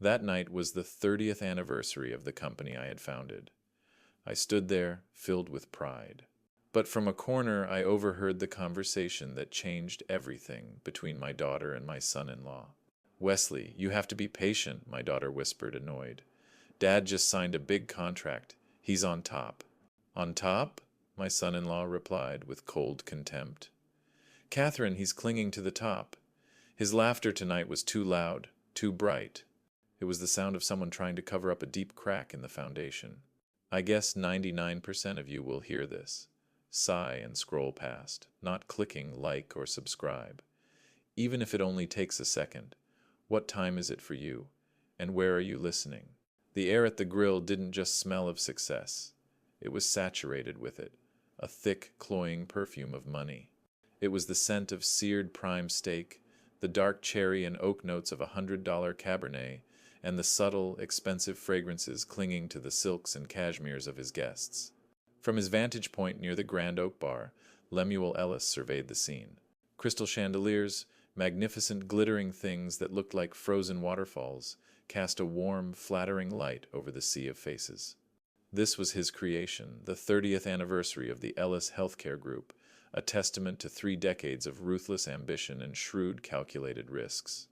That night was the 30th anniversary of the company I had founded. I stood there, filled with pride. But from a corner, I overheard the conversation that changed everything between my daughter and my son-in-law. "Wesley, you have to be patient," my daughter whispered, annoyed. "Dad just signed a big contract. He's on top." "On top?" my son-in-law replied with cold contempt. "Catherine, he's clinging to the top. His laughter tonight was too loud, too bright. It was the sound of someone trying to cover up a deep crack in the foundation. I guess 99% of you will hear this. Sigh and scroll past, not clicking like or subscribe. Even if it only takes a second. What time is it for you? And where are you listening?" The air at the grill didn't just smell of success. It was saturated with it, a thick, cloying perfume of money. It was the scent of seared prime steak, the dark cherry and oak notes of $100 Cabernet, and the subtle, expensive fragrances clinging to the silks and cashmeres of his guests. From his vantage point near the Grand Oak Bar, Lemuel Ellis surveyed the scene. Crystal chandeliers, magnificent glittering things that looked like frozen waterfalls, cast a warm, flattering light over the sea of faces. This was his creation, the 30th anniversary of the Ellis Healthcare Group, a testament to 3 decades of ruthless ambition and shrewd, calculated risks.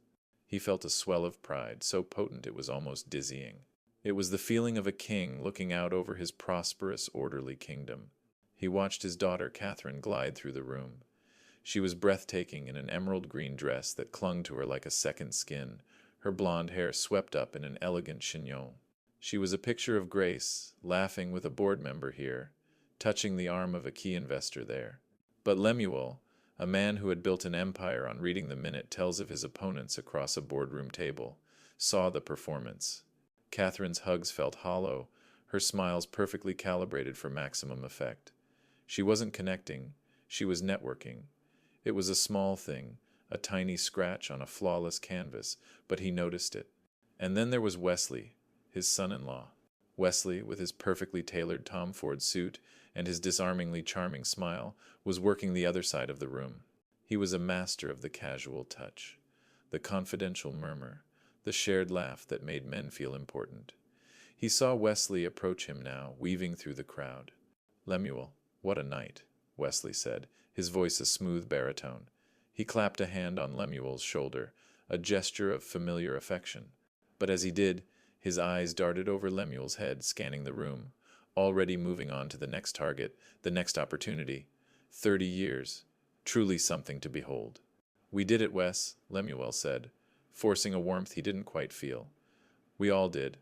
He felt a swell of pride, so potent it was almost dizzying. It was the feeling of a king looking out over his prosperous, orderly kingdom. He watched his daughter, Catherine, glide through the room. She was breathtaking in an emerald green dress that clung to her like a second skin, her blonde hair swept up in an elegant chignon. She was a picture of grace, laughing with a board member here, touching the arm of a key investor there. But Lemuel, a man who had built an empire on reading the minute tells of his opponents across a boardroom table, saw the performance. Catherine's hugs felt hollow, her smiles perfectly calibrated for maximum effect. She wasn't connecting, she was networking. It was a small thing, a tiny scratch on a flawless canvas, but he noticed it. And then there was Wesley, his son-in-law. Wesley, with his perfectly tailored Tom Ford suit and his disarmingly charming smile, was working the other side of the room. He was a master of the casual touch, the confidential murmur, the shared laugh that made men feel important. He saw Wesley approach him now, weaving through the crowd. "Lemuel, what a night," Wesley said, his voice a smooth baritone. He clapped a hand on Lemuel's shoulder, a gesture of familiar affection. But as he did, his eyes darted over Lemuel's head, scanning the room, already moving on to the next target, the next opportunity. 30 years. Truly something to behold. "We did it, Wes," Lemuel said, forcing a warmth he didn't quite feel. "We all did."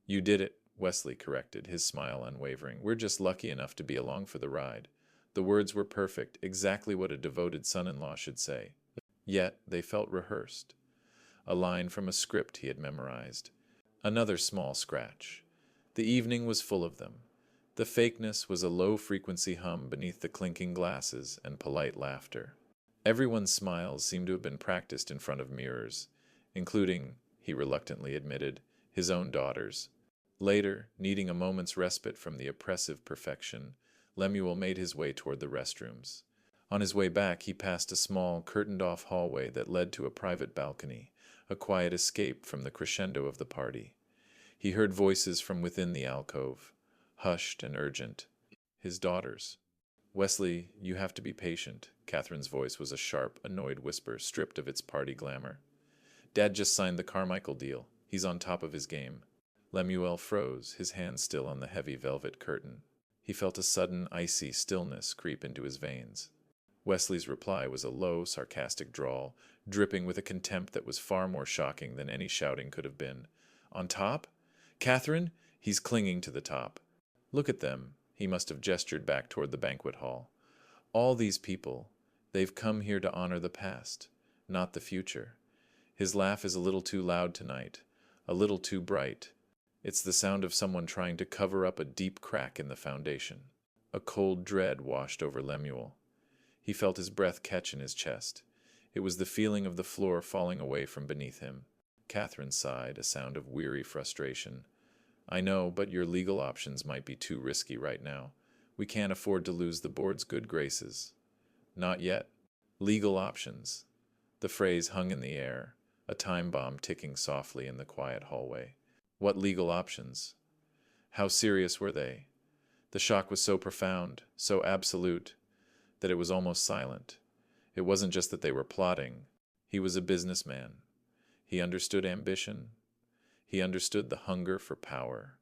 "You did it," Wesley corrected, his smile unwavering. "We're just lucky enough to be along for the ride." The words were perfect, exactly what a devoted son-in-law should say. Yet they felt rehearsed. A line from a script he had memorized. Another small scratch. The evening was full of them. The fakeness was a low-frequency hum beneath the clinking glasses and polite laughter. Everyone's smiles seemed to have been practiced in front of mirrors, including, he reluctantly admitted, his own daughter's. Later, needing a moment's respite from the oppressive perfection, Lemuel made his way toward the restrooms. On his way back, he passed a small, curtained-off hallway that led to a private balcony, a quiet escape from the crescendo of the party. He heard voices from within the alcove, hushed and urgent. His daughters. "Wesley, you have to be patient." Catherine's voice was a sharp, annoyed whisper, stripped of its party glamour. "Dad just signed the Carmichael deal. He's on top of his game." Lemuel froze, his hand still on the heavy velvet curtain. He felt a sudden, icy stillness creep into his veins. Wesley's reply was a low, sarcastic drawl, dripping with a contempt that was far more shocking than any shouting could have been. "On top? Catherine, he's clinging to the top. Look at them." He must have gestured back toward the banquet hall. "All these people, they've come here to honor the past, not the future. His laugh is a little too loud tonight, a little too bright. It's the sound of someone trying to cover up a deep crack in the foundation." A cold dread washed over Lemuel. He felt his breath catch in his chest. It was the feeling of the floor falling away from beneath him. Catherine sighed, a sound of weary frustration. "I know, but your legal options might be too risky right now. We can't afford to lose the board's good graces." "Not yet." Legal options. The phrase hung in the air, a time bomb ticking softly in the quiet hallway. What legal options? How serious were they? The shock was so profound, so absolute, that it was almost silent. It wasn't just that they were plotting. He was a businessman. He understood ambition. He understood the hunger for power.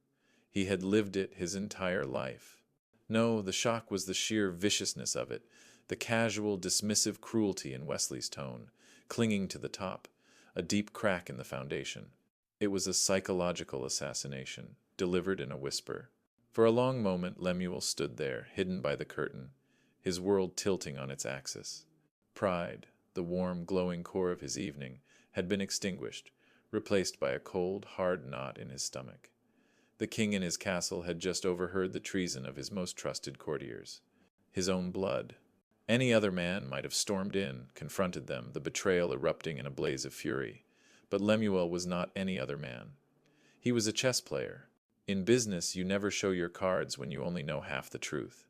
He had lived it his entire life. No, the shock was the sheer viciousness of it, the casual, dismissive cruelty in Wesley's tone, clinging to the top, a deep crack in the foundation. It was a psychological assassination, delivered in a whisper. For a long moment, Lemuel stood there, hidden by the curtain, his world tilting on its axis. Pride, the warm, glowing core of his evening, had been extinguished, replaced by a cold, hard knot in his stomach. The king in his castle had just overheard the treason of his most trusted courtiers. His own blood. Any other man might have stormed in, confronted them, the betrayal erupting in a blaze of fury. But Lemuel was not any other man. He was a chess player. In business, you never show your cards when you only know half the truth.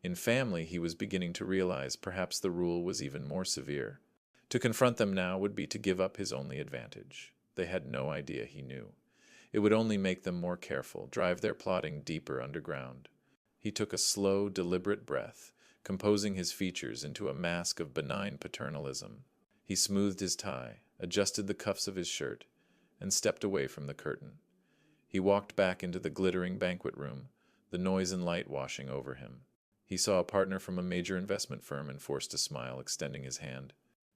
In family, he was beginning to realize perhaps the rule was even more severe. To confront them now would be to give up his only advantage. They had no idea he knew. It would only make them more careful, drive their plotting deeper underground. He took a slow, deliberate breath, composing his features into a mask of benign paternalism. He smoothed his tie, adjusted the cuffs of his shirt, and stepped away from the curtain. He walked back into the glittering banquet room, the noise and light washing over him. He saw a partner from a major investment firm and forced a smile, extending his hand.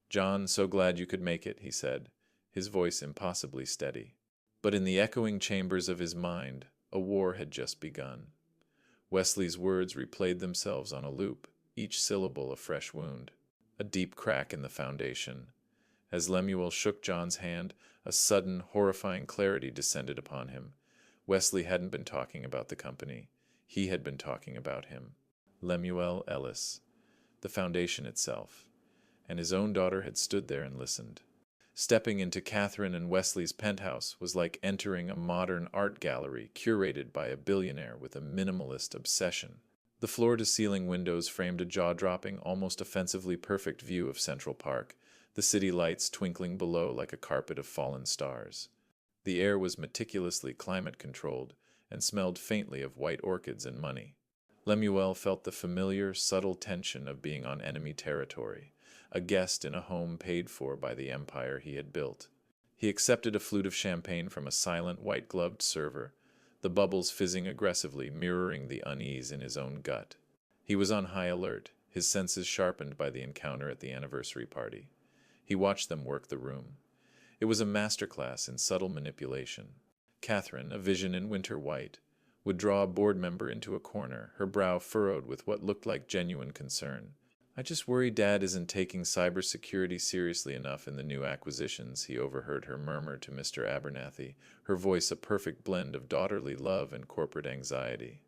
"John, so glad you could make it," he said, his voice impossibly steady. But in the echoing chambers of his mind, a war had just begun. Wesley's words replayed themselves on a loop, each syllable a fresh wound, a deep crack in the foundation. As Lemuel shook John's hand, a sudden, horrifying clarity descended upon him. Wesley hadn't been talking about the company. He had been talking about him. Lemuel Ellis, the foundation itself. And his own daughter had stood there and listened. Stepping into Catherine and Wesley's penthouse was like entering a modern art gallery curated by a billionaire with a minimalist obsession. The floor-to-ceiling windows framed a jaw-dropping, almost offensively perfect view of Central Park, the city lights twinkling below like a carpet of fallen stars. The air was meticulously climate-controlled and smelled faintly of white orchids and money. Lemuel felt the familiar, subtle tension of being on enemy territory, a guest in a home paid for by the empire he had built. He accepted a flute of champagne from a silent, white-gloved server, the bubbles fizzing aggressively, mirroring the unease in his own gut. He was on high alert, his senses sharpened by the encounter at the anniversary party. He watched them work the room. It was a masterclass in subtle manipulation. Catherine, a vision in winter white, would draw a board member into a corner, her brow furrowed with what looked like genuine concern. "I just worry Dad isn't taking cybersecurity seriously enough in the new acquisitions," he overheard her murmur to Mr. Abernathy, her voice a perfect blend of daughterly love and corporate anxiety.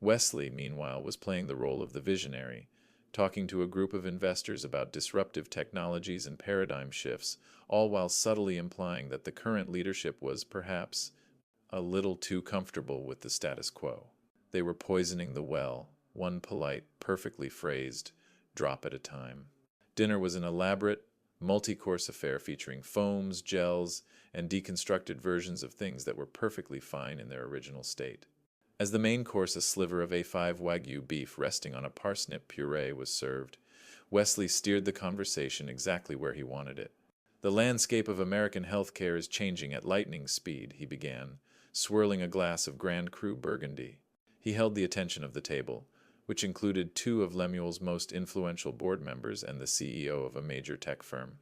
Wesley, meanwhile, was playing the role of the visionary, talking to a group of investors about disruptive technologies and paradigm shifts, all while subtly implying that the current leadership was, perhaps, a little too comfortable with the status quo. They were poisoning the well, one polite, perfectly phrased drop at a time. Dinner was an elaborate, multi-course affair featuring foams, gels, and deconstructed versions of things that were perfectly fine in their original state. As the main course, a sliver of A5 Wagyu beef resting on a parsnip puree was served. Wesley steered the conversation exactly where he wanted it. "The landscape of American healthcare is changing at lightning speed," he began, swirling a glass of Grand Cru Burgundy. He held the attention of the table, which included two of Lemuel's most influential board members and the CEO of a major tech firm.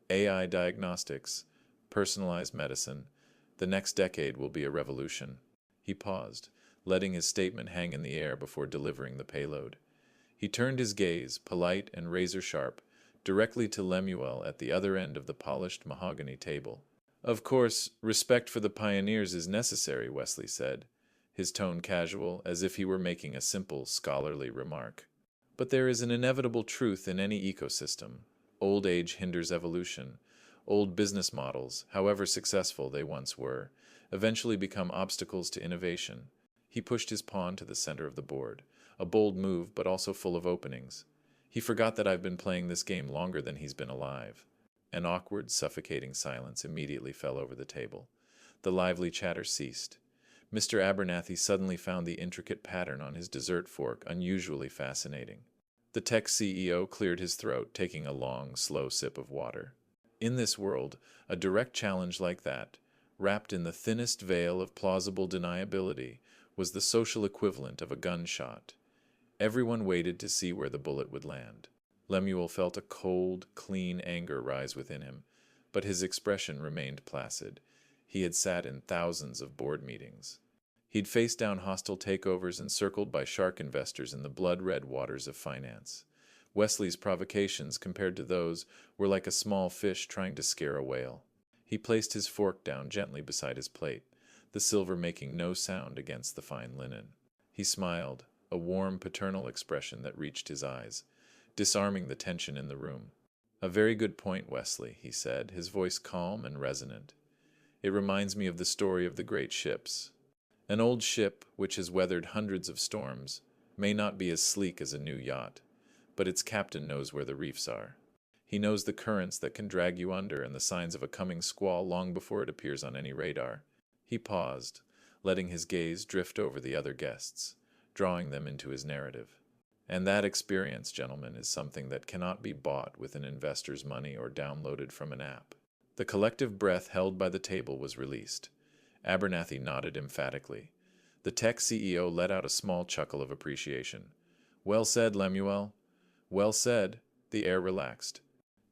"AI diagnostics, personalized medicine, the next decade will be a revolution." He paused, letting his statement hang in the air before delivering the payload. He turned his gaze, polite and razor-sharp, directly to Lemuel at the other end of the polished mahogany table. "Of course, respect for the pioneers is necessary," Wesley said, his tone casual, as if he were making a simple, scholarly remark. "But there is an inevitable truth in any ecosystem. Old age hinders evolution. Old business models, however successful they once were, eventually become obstacles to innovation." He pushed his pawn to the center of the board, a bold move but also full of openings. "He forgot that I've been playing this game longer than he's been alive." An awkward, suffocating silence immediately fell over the table. The lively chatter ceased. Mr. Abernathy suddenly found the intricate pattern on his dessert fork unusually fascinating. The tech CEO cleared his throat, taking a long, slow sip of water. In this world, a direct challenge like that, wrapped in the thinnest veil of plausible deniability, was the social equivalent of a gunshot. Everyone waited to see where the bullet would land. Lemuel felt a cold, clean anger rise within him, but his expression remained placid. He had sat in thousands of board meetings. He'd faced down hostile takeovers encircled by shark investors in the blood-red waters of finance. Wesley's provocations, compared to those, were like a small fish trying to scare a whale. He placed his fork down gently beside his plate, the silver making no sound against the fine linen. He smiled, a warm paternal expression that reached his eyes, disarming the tension in the room. "A very good point, Wesley," he said, his voice calm and resonant. "It reminds me of the story of the great ships. An old ship, which has weathered hundreds of storms, may not be as sleek as a new yacht, but its captain knows where the reefs are. He knows the currents that can drag you under and the signs of a coming squall long before it appears on any radar." He paused, letting his gaze drift over the other guests, drawing them into his narrative. "And that experience, gentlemen, is something that cannot be bought with an investor's money or downloaded from an app." The collective breath held by the table was released. Abernathy nodded emphatically. The tech CEO let out a small chuckle of appreciation. "Well said, Lemuel. Well said." The air relaxed.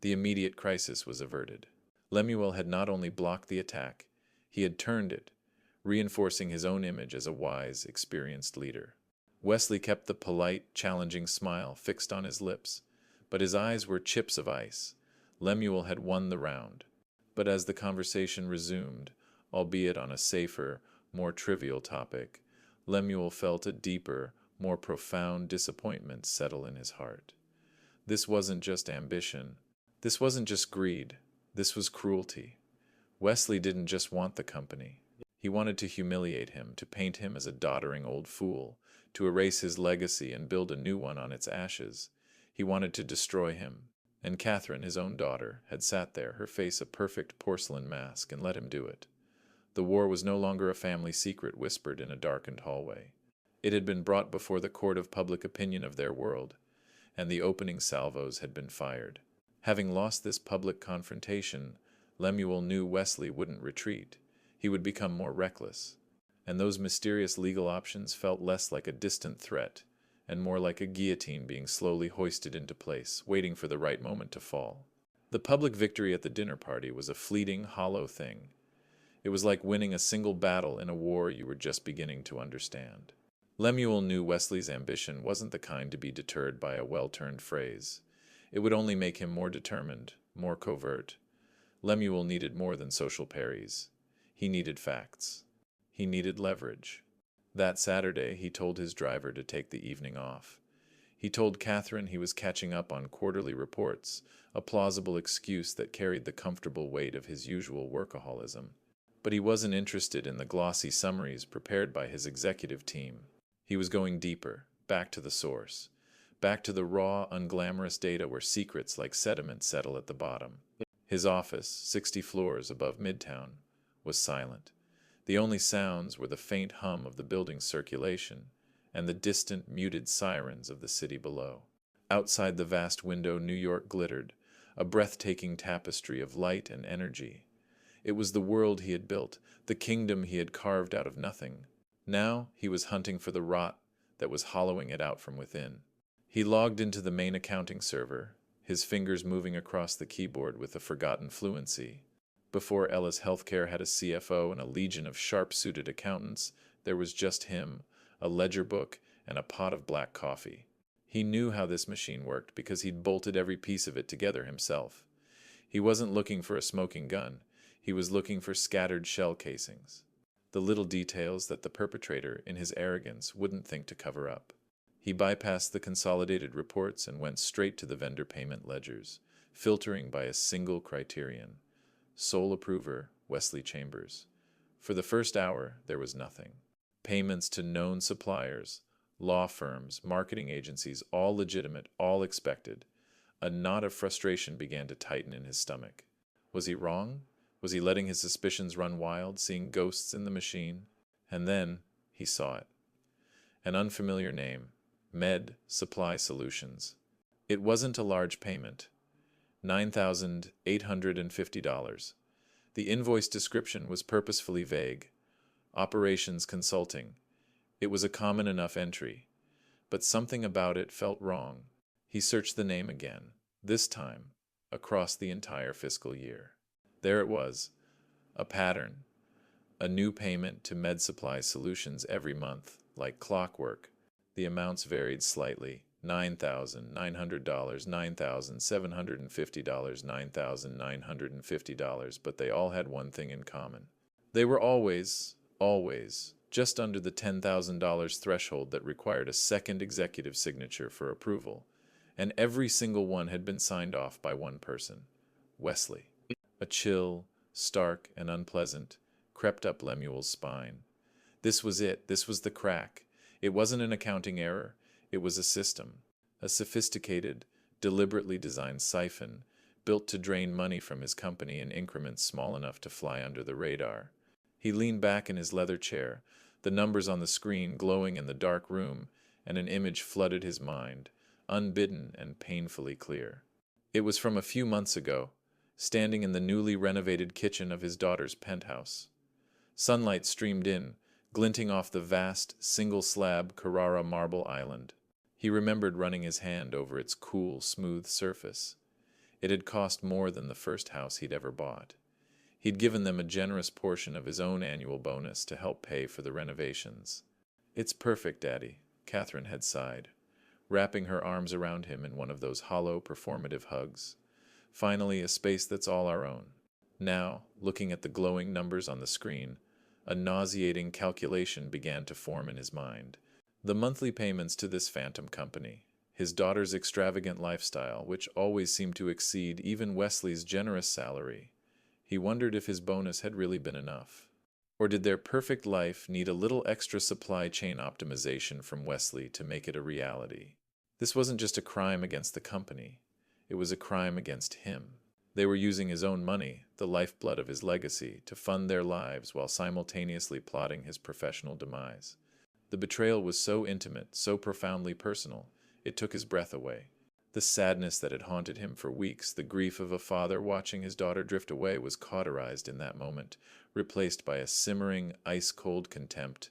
The immediate crisis was averted. Lemuel had not only blocked the attack, he had turned it, reinforcing his own image as a wise, experienced leader. Wesley kept the polite, challenging smile fixed on his lips, but his eyes were chips of ice. Lemuel had won the round. But as the conversation resumed, albeit on a safer, more trivial topic, Lemuel felt a deeper, more profound disappointment settle in his heart. This wasn't just ambition. This wasn't just greed. This was cruelty. Wesley didn't just want the company. He wanted to humiliate him, to paint him as a doddering old fool, to erase his legacy and build a new one on its ashes. He wanted to destroy him. And Catherine, his own daughter, had sat there, her face a perfect porcelain mask, and let him do it. The war was no longer a family secret whispered in a darkened hallway. It had been brought before the court of public opinion of their world, and the opening salvos had been fired. Having lost this public confrontation, Lemuel knew Wesley wouldn't retreat. He would become more reckless. And those mysterious legal options felt less like a distant threat and more like a guillotine being slowly hoisted into place, waiting for the right moment to fall. The public victory at the dinner party was a fleeting, hollow thing. It was like winning a single battle in a war you were just beginning to understand. Lemuel knew Wesley's ambition wasn't the kind to be deterred by a well-turned phrase. It would only make him more determined, more covert. Lemuel needed more than social parries. He needed facts. He needed leverage. That Saturday, he told his driver to take the evening off. He told Catherine he was catching up on quarterly reports, a plausible excuse that carried the comfortable weight of his usual workaholism. But he wasn't interested in the glossy summaries prepared by his executive team. He was going deeper, back to the source, back to the raw, unglamorous data where secrets like sediment settle at the bottom. His office, 60 floors above Midtown, was silent. The only sounds were the faint hum of the building's circulation and the distant, muted sirens of the city below. Outside the vast window, New York glittered, a breathtaking tapestry of light and energy. It was the world he had built, the kingdom he had carved out of nothing. Now he was hunting for the rot that was hollowing it out from within. He logged into the main accounting server, his fingers moving across the keyboard with a forgotten fluency. Before Ellis Healthcare had a CFO and a legion of sharp-suited accountants, there was just him, a ledger book, and a pot of black coffee. He knew how this machine worked because he'd bolted every piece of it together himself. He wasn't looking for a smoking gun. He was looking for scattered shell casings, the little details that the perpetrator, in his arrogance, wouldn't think to cover up. He bypassed the consolidated reports and went straight to the vendor payment ledgers, filtering by a single criterion. Sole approver, Wesley Chambers. For the first hour, there was nothing. Payments to known suppliers, law firms, marketing agencies, all legitimate, all expected. A knot of frustration began to tighten in his stomach. Was he wrong? Was he letting his suspicions run wild, seeing ghosts in the machine? And then he saw it. An unfamiliar name, Med Supply Solutions. It wasn't a large payment, $9,850. The invoice description was purposefully vague. Operations Consulting. It was a common enough entry, but something about it felt wrong. He searched the name again, this time across the entire fiscal year. There it was, a pattern, a new payment to Med Supply Solutions every month, like clockwork. The amounts varied slightly, $9,900, $9,750, $9,950, but they all had one thing in common. They were always, just under the $10,000 threshold that required a second executive signature for approval, and every single one had been signed off by one person, Wesley. A chill, stark and unpleasant, crept up Lemuel's spine. This was it. This was the crack. It wasn't an accounting error. It was a system, a sophisticated, deliberately designed siphon built to drain money from his company in increments small enough to fly under the radar. He leaned back in his leather chair, the numbers on the screen glowing in the dark room, and an image flooded his mind, unbidden and painfully clear. It was from a few months ago, standing in the newly renovated kitchen of his daughter's penthouse. Sunlight streamed in, glinting off the vast, single-slab Carrara marble island. He remembered running his hand over its cool, smooth surface. It had cost more than the first house he'd ever bought. He'd given them a generous portion of his own annual bonus to help pay for the renovations. "It's perfect, Daddy," Catherine had sighed, wrapping her arms around him in one of those hollow, performative hugs. Finally, a space that's all our own. Now, looking at the glowing numbers on the screen, a nauseating calculation began to form in his mind. The monthly payments to this phantom company, his daughter's extravagant lifestyle, which always seemed to exceed even Wesley's generous salary. He wondered if his bonus had really been enough. Or did their perfect life need a little extra supply chain optimization from Wesley to make it a reality? This wasn't just a crime against the company. It was a crime against him. They were using his own money, the lifeblood of his legacy, to fund their lives while simultaneously plotting his professional demise. The betrayal was so intimate, so profoundly personal, it took his breath away. The sadness that had haunted him for weeks, the grief of a father watching his daughter drift away, was cauterized in that moment, replaced by a simmering, ice-cold contempt.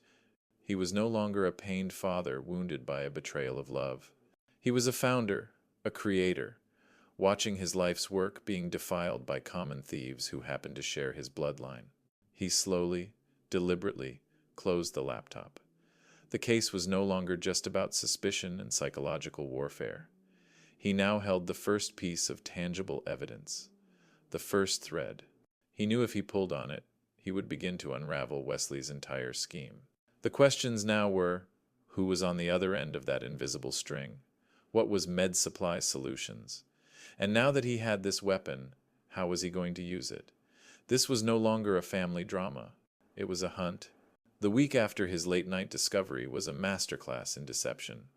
He was no longer a pained father wounded by a betrayal of love. He was a founder, a creator, watching his life's work being defiled by common thieves who happened to share his bloodline. He slowly, deliberately, closed the laptop. The case was no longer just about suspicion and psychological warfare. He now held the first piece of tangible evidence, the first thread. He knew if he pulled on it, he would begin to unravel Wesley's entire scheme. The questions now were, who was on the other end of that invisible string? What was Med Supply Solutions? And now that he had this weapon, how was he going to use it? This was no longer a family drama. It was a hunt. The week after his late-night discovery was a masterclass in deception.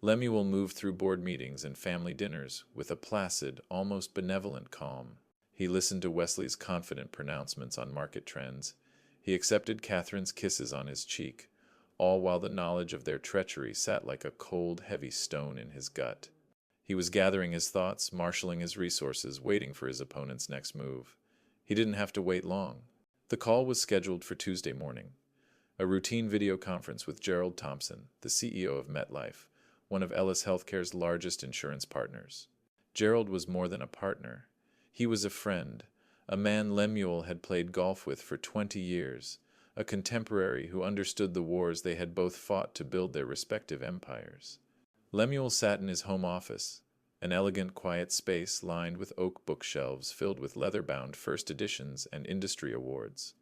Lemuel moved through board meetings and family dinners with a placid, almost benevolent calm. He listened to Wesley's confident pronouncements on market trends. He accepted Catherine's kisses on his cheek, all while the knowledge of their treachery sat like a cold, heavy stone in his gut. He was gathering his thoughts, marshaling his resources, waiting for his opponent's next move. He didn't have to wait long. The call was scheduled for Tuesday morning. A routine video conference with Gerald Thompson, the CEO of MetLife, one of Ellis Healthcare's largest insurance partners. Gerald was more than a partner. He was a friend, a man Lemuel had played golf with for 20 years, a contemporary who understood the wars they had both fought to build their respective empires. Lemuel sat in his home office, an elegant, quiet space lined with oak bookshelves filled with leather-bound first editions and industry awards.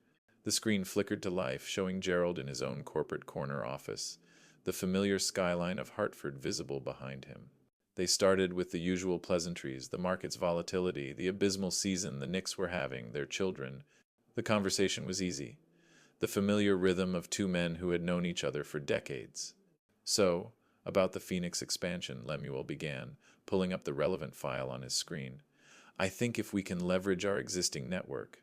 The screen flickered to life, showing Gerald in his own corporate corner office, the familiar skyline of Hartford visible behind him. They started with the usual pleasantries, the market's volatility, the abysmal season the Knicks were having, their children. The conversation was easy, the familiar rhythm of two men who had known each other for decades. So, about the Phoenix expansion, Lemuel began, pulling up the relevant file on his screen. I think if we can leverage our existing network.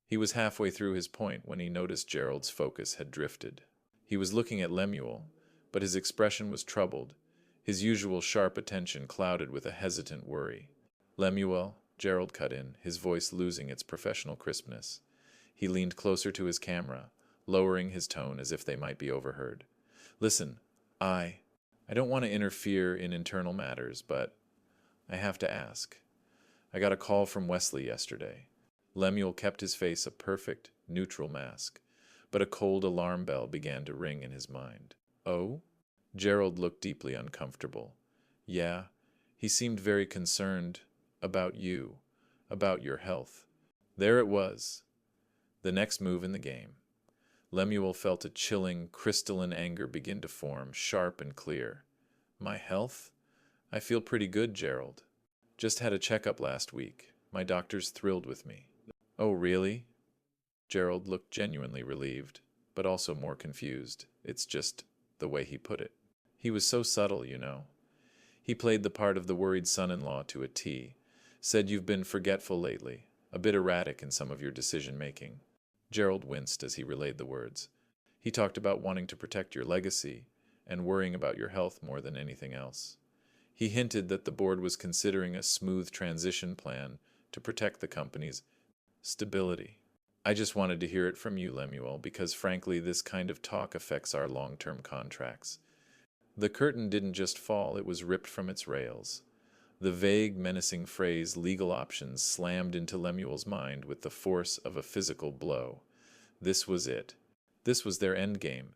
He was halfway through his point when he noticed Gerald's focus had drifted. He was looking at Lemuel, but his expression was troubled, his usual sharp attention clouded with a hesitant worry. Lemuel, Gerald cut in, his voice losing its professional crispness. He leaned closer to his camera, lowering his tone as if they might be overheard. Listen, I don't want to interfere in internal matters, but I have to ask. I got a call from Wesley yesterday. Lemuel kept his face a perfect, neutral mask, but a cold alarm bell began to ring in his mind. Oh? Gerald looked deeply uncomfortable. Yeah, he seemed very concerned about you, about your health. There it was, the next move in the game. Lemuel felt a chilling, crystalline anger begin to form, sharp and clear. My health? I feel pretty good, Gerald. Just had a checkup last week. My doctor's thrilled with me. Oh, really? Gerald looked genuinely relieved, but also more confused. It's just the way he put it. He was so subtle, you know. He played the part of the worried son-in-law to a T, said you've been forgetful lately, a bit erratic in some of your decision-making. Gerald winced as he relayed the words. He talked about wanting to protect your legacy and worrying about your health more than anything else. He hinted that the board was considering a smooth transition plan to protect the company's stability. I just wanted to hear it from you, Lemuel, because frankly, this kind of talk affects our long-term contracts. The curtain didn't just fall, it was ripped from its rails. The vague, menacing phrase legal options slammed into Lemuel's mind with the force of a physical blow. This was it. This was their endgame.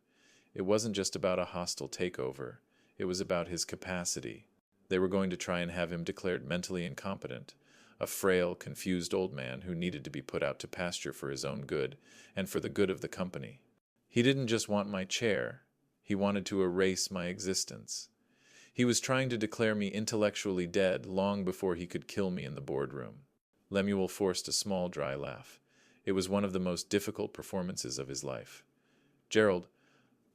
It wasn't just about a hostile takeover. It was about his capacity. They were going to try and have him declared mentally incompetent, a frail, confused old man who needed to be put out to pasture for his own good and for the good of the company. He didn't just want my chair. He wanted to erase my existence. He was trying to declare me intellectually dead long before he could kill me in the boardroom. Lemuel forced a small, dry laugh. It was one of the most difficult performances of his life. Gerald,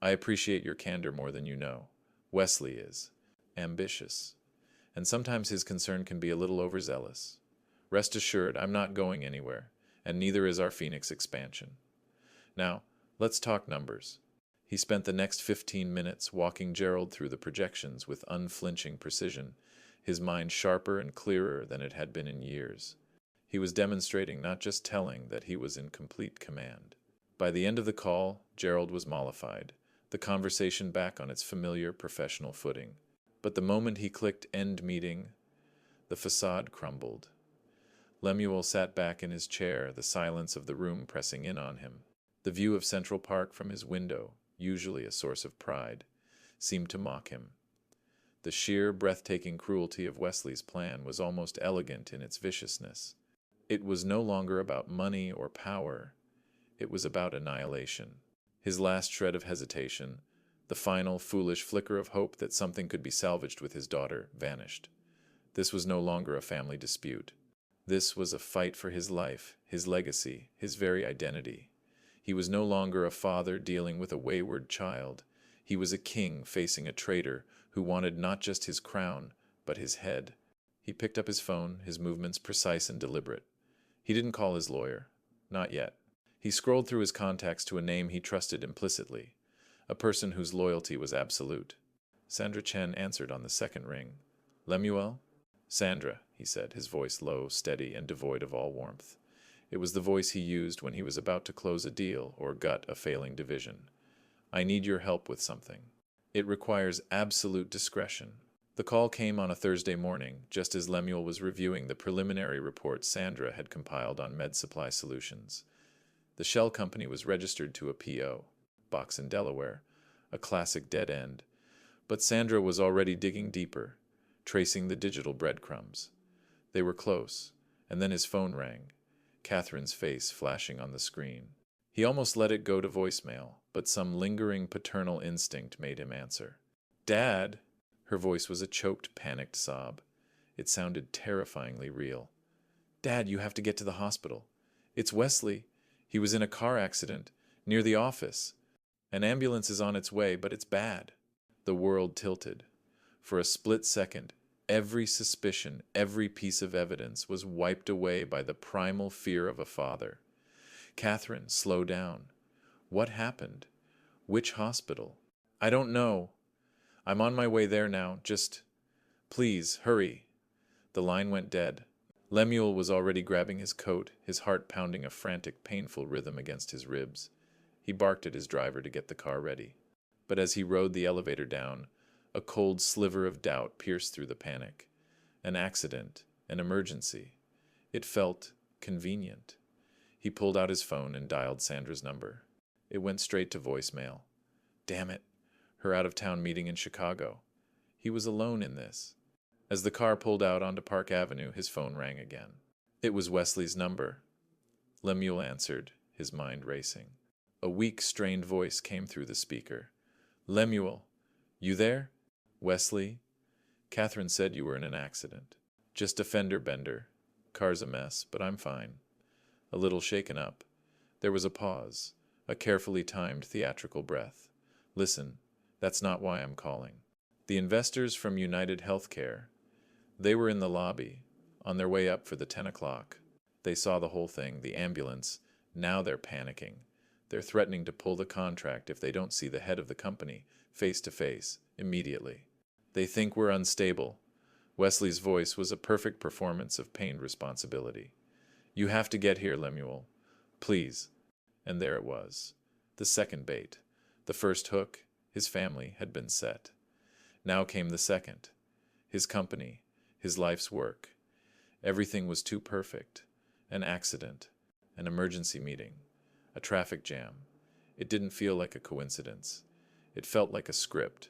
I appreciate your candor more than you know. Wesley is ambitious, and sometimes his concern can be a little overzealous. Rest assured, I'm not going anywhere, and neither is our Phoenix expansion. Now, let's talk numbers. He spent the next 15 minutes walking Gerald through the projections with unflinching precision, his mind sharper and clearer than it had been in years. He was demonstrating, not just telling, that he was in complete command. By the end of the call, Gerald was mollified, the conversation back on its familiar professional footing. But the moment he clicked end meeting, the facade crumbled. Lemuel sat back in his chair, the silence of the room pressing in on him. The view of Central Park from his window, usually a source of pride, seemed to mock him. The sheer, breathtaking cruelty of Wesley's plan was almost elegant in its viciousness. It was no longer about money or power. It was about annihilation. His last shred of hesitation, the final, foolish flicker of hope that something could be salvaged with his daughter, vanished. This was no longer a family dispute. This was a fight for his life, his legacy, his very identity. He was no longer a father dealing with a wayward child. He was a king facing a traitor who wanted not just his crown, but his head. He picked up his phone, his movements precise and deliberate. He didn't call his lawyer. Not yet. He scrolled through his contacts to a name he trusted implicitly, a person whose loyalty was absolute. Sandra Chen answered on the second ring. Lemuel? Sandra, he said, his voice low, steady, and devoid of all warmth. It was the voice he used when he was about to close a deal or gut a failing division. I need your help with something. It requires absolute discretion. The call came on a Thursday morning, just as Lemuel was reviewing the preliminary report Sandra had compiled on Med Supply Solutions. The shell company was registered to a PO, box in Delaware, a classic dead end. But Sandra was already digging deeper, tracing the digital breadcrumbs. They were close, and then his phone rang, Catherine's face flashing on the screen. He almost let it go to voicemail, but some lingering paternal instinct made him answer. Dad! Her voice was a choked, panicked sob. It sounded terrifyingly real. Dad, you have to get to the hospital. It's Wesley. He was in a car accident, near the office. An ambulance is on its way, but it's bad. The world tilted. For a split second, Every suspicion, every piece of evidence was wiped away by the primal fear of a father. Catherine, slow down. What happened? Which hospital? I don't know. I'm on my way there now. Just, please, hurry. The line went dead. Lemuel was already grabbing his coat, his heart pounding a frantic, painful rhythm against his ribs. He barked at his driver to get the car ready. But as he rode the elevator down, a cold sliver of doubt pierced through the panic. An accident, an emergency. It felt convenient. He pulled out his phone and dialed Sandra's number. It went straight to voicemail. Damn it, her out-of-town meeting in Chicago. He was alone in this. As the car pulled out onto Park Avenue, his phone rang again. It was Wesley's number. Lemuel answered, his mind racing. A weak, strained voice came through the speaker. Lemuel, you there? Wesley? Catherine said you were in an accident. Just a fender bender. Car's a mess, but I'm fine. A little shaken up. There was a pause, a carefully timed theatrical breath. Listen, that's not why I'm calling. The investors from United Healthcare, they were in the lobby, on their way up for the 10 o'clock. They saw the whole thing, the ambulance. Now they're panicking. They're threatening to pull the contract if they don't see the head of the company, face to face, immediately. They think we're unstable. Wesley's voice was a perfect performance of pained responsibility. You have to get here, Lemuel. Please. And there it was. The second bait. The first hook, his family, had been set. Now came the second. His company, his life's work. Everything was too perfect. An accident, an emergency meeting, a traffic jam. It didn't feel like a coincidence. It felt like a script.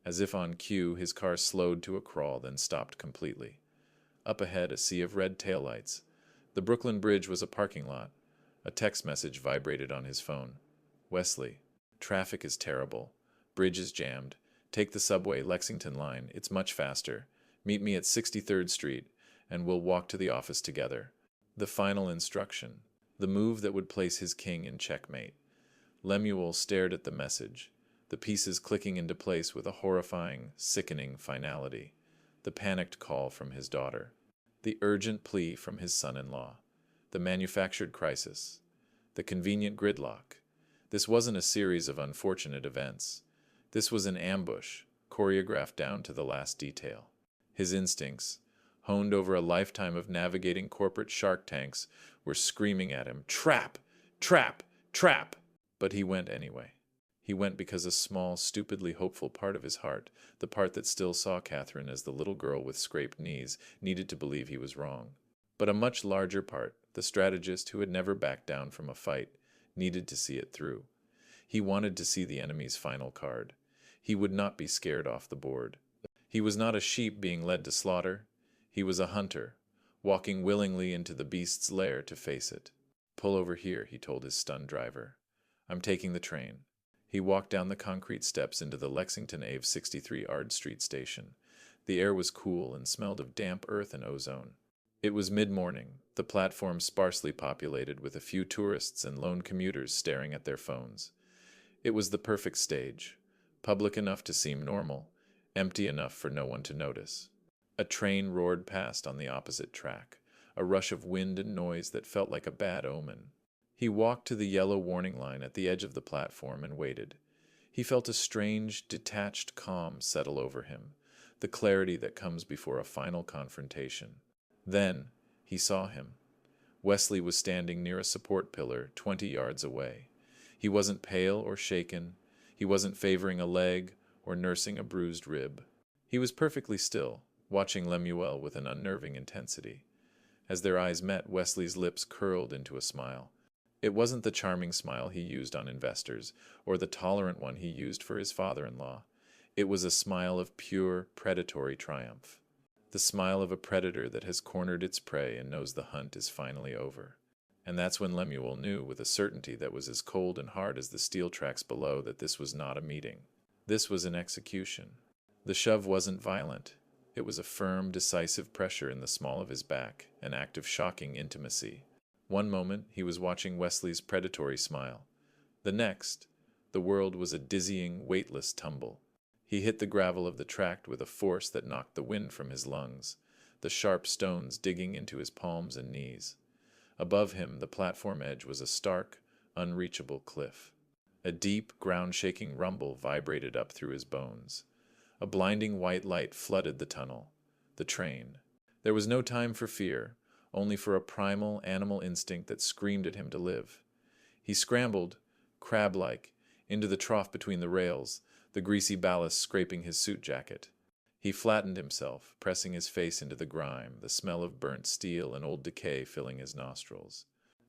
As if on cue, his car slowed to a crawl, then stopped completely. Up ahead, a sea of red taillights. The Brooklyn Bridge was a parking lot. A text message vibrated on his phone. Wesley, traffic is terrible. Bridge is jammed. Take the subway, Lexington line. It's much faster. Meet me at 63rd Street, and we'll walk to the office together. The final instruction. The move that would place his king in checkmate. Lemuel stared at the message, the pieces clicking into place with a horrifying, sickening finality. The panicked call from his daughter. The urgent plea from his son-in-law. The manufactured crisis. The convenient gridlock. This wasn't a series of unfortunate events. This was an ambush, choreographed down to the last detail. His instincts, honed over a lifetime of navigating corporate shark tanks, were screaming at him, "Trap! Trap! Trap!" But he went anyway. He went because a small, stupidly hopeful part of his heart, the part that still saw Catherine as the little girl with scraped knees, needed to believe he was wrong. But a much larger part, the strategist who had never backed down from a fight, needed to see it through. He wanted to see the enemy's final card. He would not be scared off the board. He was not a sheep being led to slaughter. He was a hunter, walking willingly into the beast's lair to face it. Pull over here, he told his stunned driver. I'm taking the train. He walked down the concrete steps into the Lexington Ave 63 Ard Street station. The air was cool and smelled of damp earth and ozone. It was mid-morning, the platform sparsely populated with a few tourists and lone commuters staring at their phones. It was the perfect stage, public enough to seem normal, empty enough for no one to notice. A train roared past on the opposite track, a rush of wind and noise that felt like a bad omen. He walked to the yellow warning line at the edge of the platform and waited. He felt a strange, detached calm settle over him, the clarity that comes before a final confrontation. Then he saw him. Wesley was standing near a support pillar 20 yards away. He wasn't pale or shaken. He wasn't favoring a leg or nursing a bruised rib. He was perfectly still, watching Lemuel with an unnerving intensity. As their eyes met, Wesley's lips curled into a smile. It wasn't the charming smile he used on investors, or the tolerant one he used for his father-in-law. It was a smile of pure, predatory triumph. The smile of a predator that has cornered its prey and knows the hunt is finally over. And that's when Lemuel knew with a certainty that was as cold and hard as the steel tracks below that this was not a meeting. This was an execution. The shove wasn't violent. It was a firm, decisive pressure in the small of his back, an act of shocking intimacy. One moment, he was watching Wesley's predatory smile. The next, the world was a dizzying, weightless tumble. He hit the gravel of the track with a force that knocked the wind from his lungs, the sharp stones digging into his palms and knees. Above him, the platform edge was a stark, unreachable cliff. A deep, ground-shaking rumble vibrated up through his bones. A blinding white light flooded the tunnel. The train. There was no time for fear, only for a primal animal instinct that screamed at him to live. He scrambled, crab-like, into the trough between the rails, the greasy ballast scraping his suit jacket. He flattened himself, pressing his face into the grime, the smell of burnt steel and old decay filling his nostrils.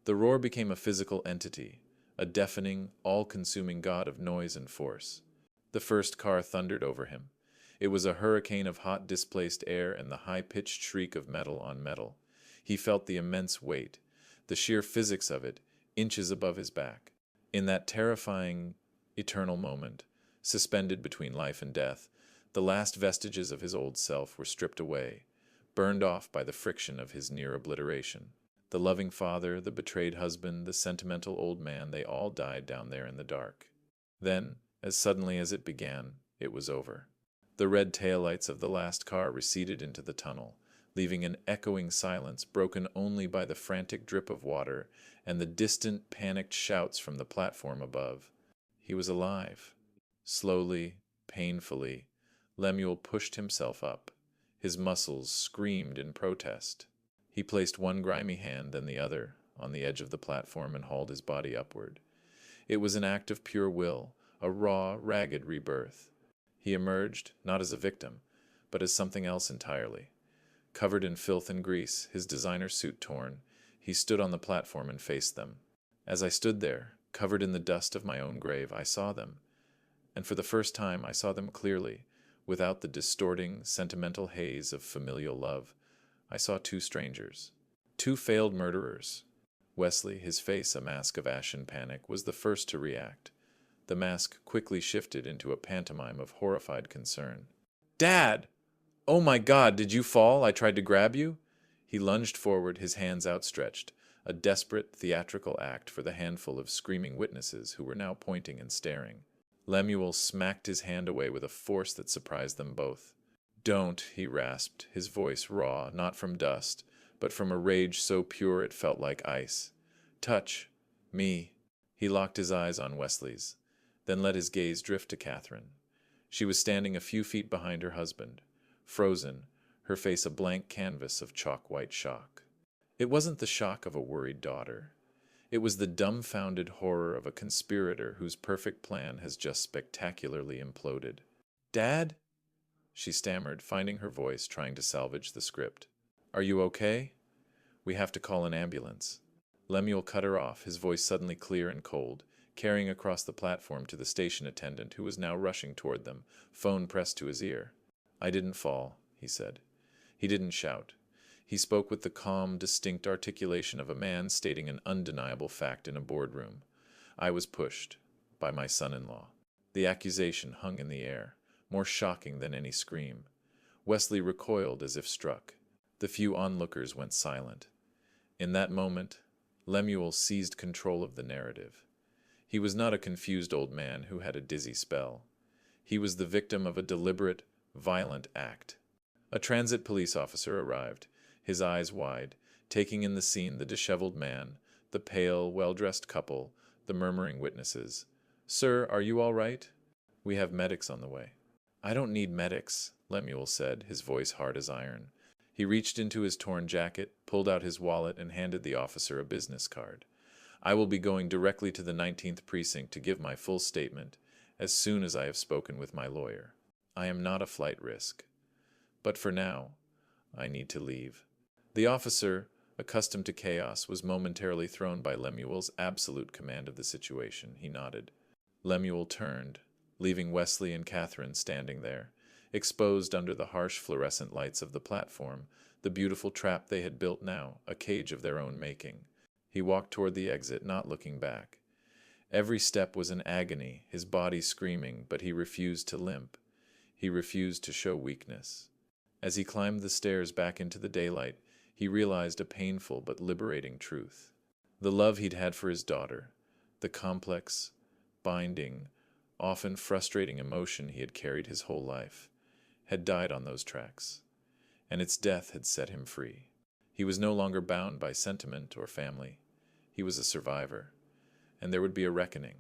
The roar became a physical entity, a deafening, all-consuming god of noise and force. The first car thundered over him. It was a hurricane of hot, displaced air and the high-pitched shriek of metal on metal. He felt the immense weight, the sheer physics of it, inches above his back. In that terrifying, eternal moment, suspended between life and death, the last vestiges of his old self were stripped away, burned off by the friction of his near obliteration. The loving father, the betrayed husband, the sentimental old man, they all died down there in the dark. Then, as suddenly as it began, it was over. The red taillights of the last car receded into the tunnel, leaving an echoing silence broken only by the frantic drip of water and the distant, panicked shouts from the platform above. He was alive. Slowly, painfully, Lemuel pushed himself up. His muscles screamed in protest. He placed one grimy hand, then the other, on the edge of the platform and hauled his body upward. It was an act of pure will, a raw, ragged rebirth. He emerged, not as a victim, but as something else entirely. Covered in filth and grease, his designer suit torn, he stood on the platform and faced them. As I stood there, covered in the dust of my own grave, I saw them. And for the first time I saw them clearly, without the distorting, sentimental haze of familial love. I saw two strangers. Two failed murderers. Wesley, his face a mask of ashen panic, was the first to react. The mask quickly shifted into a pantomime of horrified concern. "Dad! Oh my God, did you fall? I tried to grab you." He lunged forward, his hands outstretched, a desperate, theatrical act for the handful of screaming witnesses who were now pointing and staring. Lemuel smacked his hand away with a force that surprised them both. "Don't," he rasped, his voice raw, not from dust, but from a rage so pure it felt like ice. "Touch me." He locked his eyes on Wesley's, then let his gaze drift to Catherine. She was standing a few feet behind her husband, frozen, her face a blank canvas of chalk-white shock. It wasn't the shock of a worried daughter. It was the dumbfounded horror of a conspirator whose perfect plan has just spectacularly imploded. "Dad?" she stammered, finding her voice, trying to salvage the script. "Are you okay? We have to call an ambulance." Lemuel cut her off, his voice suddenly clear and cold, carrying across the platform to the station attendant who was now rushing toward them, phone pressed to his ear. "I didn't fall," he said. He didn't shout. He spoke with the calm, distinct articulation of a man stating an undeniable fact in a boardroom. "I was pushed by my son-in-law." The accusation hung in the air, more shocking than any scream. Wesley recoiled as if struck. The few onlookers went silent. In that moment, Lemuel seized control of the narrative. He was not a confused old man who had a dizzy spell. He was the victim of a deliberate, violent act. A transit police officer arrived, his eyes wide, taking in the scene, the disheveled man, the pale, well-dressed couple, the murmuring witnesses. "Sir, are you all right? We have medics on the way." "I don't need medics," Lemuel said, his voice hard as iron. He reached into his torn jacket, pulled out his wallet, and handed the officer a business card. "I will be going directly to the 19th Precinct to give my full statement, as soon as I have spoken with my lawyer. I am not a flight risk. But for now, I need to leave." The officer, accustomed to chaos, was momentarily thrown by Lemuel's absolute command of the situation. He nodded. Lemuel turned, leaving Wesley and Catherine standing there, exposed under the harsh fluorescent lights of the platform, the beautiful trap they had built now, a cage of their own making. He walked toward the exit, not looking back. Every step was an agony, his body screaming, but he refused to limp. He refused to show weakness. As he climbed the stairs back into the daylight, he realized a painful but liberating truth. The love he'd had for his daughter, the complex, binding, often frustrating emotion he had carried his whole life, had died on those tracks, and its death had set him free. He was no longer bound by sentiment or family. He was a survivor, and there would be a reckoning.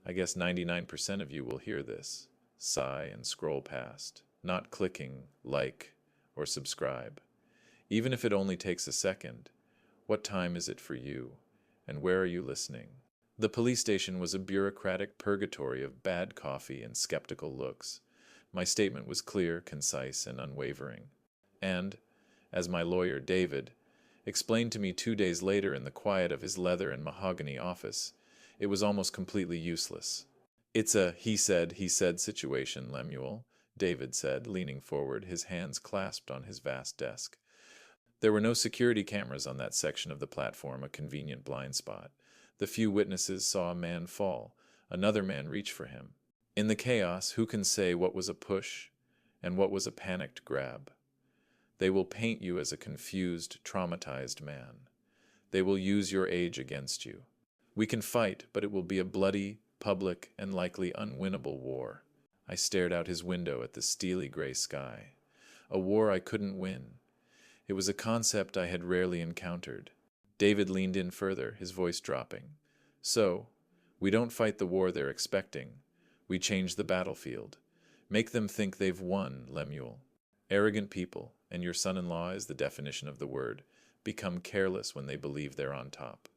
I guess 99% of you will hear this, sigh and scroll past, not clicking like or subscribe. Even if it only takes a second, what time is it for you, and where are you listening? The police station was a bureaucratic purgatory of bad coffee and skeptical looks. My statement was clear, concise, and unwavering. And, as my lawyer, David, explained to me 2 days later in the quiet of his leather and mahogany office, it was almost completely useless. It's a he said situation, Lemuel, David said, leaning forward, his hands clasped on his vast desk. There were no security cameras on that section of the platform, a convenient blind spot. The few witnesses saw a man fall, another man reach for him. In the chaos, who can say what was a push and what was a panicked grab? They will paint you as a confused, traumatized man. They will use your age against you. We can fight, but it will be a bloody, public, and likely unwinnable war. I stared out his window at the steely gray sky. A war I couldn't win. It was a concept I had rarely encountered. David leaned in further, his voice dropping. So, we don't fight the war they're expecting. We change the battlefield. Make them think they've won, Lemuel. Arrogant people, and your son-in-law is the definition of the word, become careless when they believe they're on top.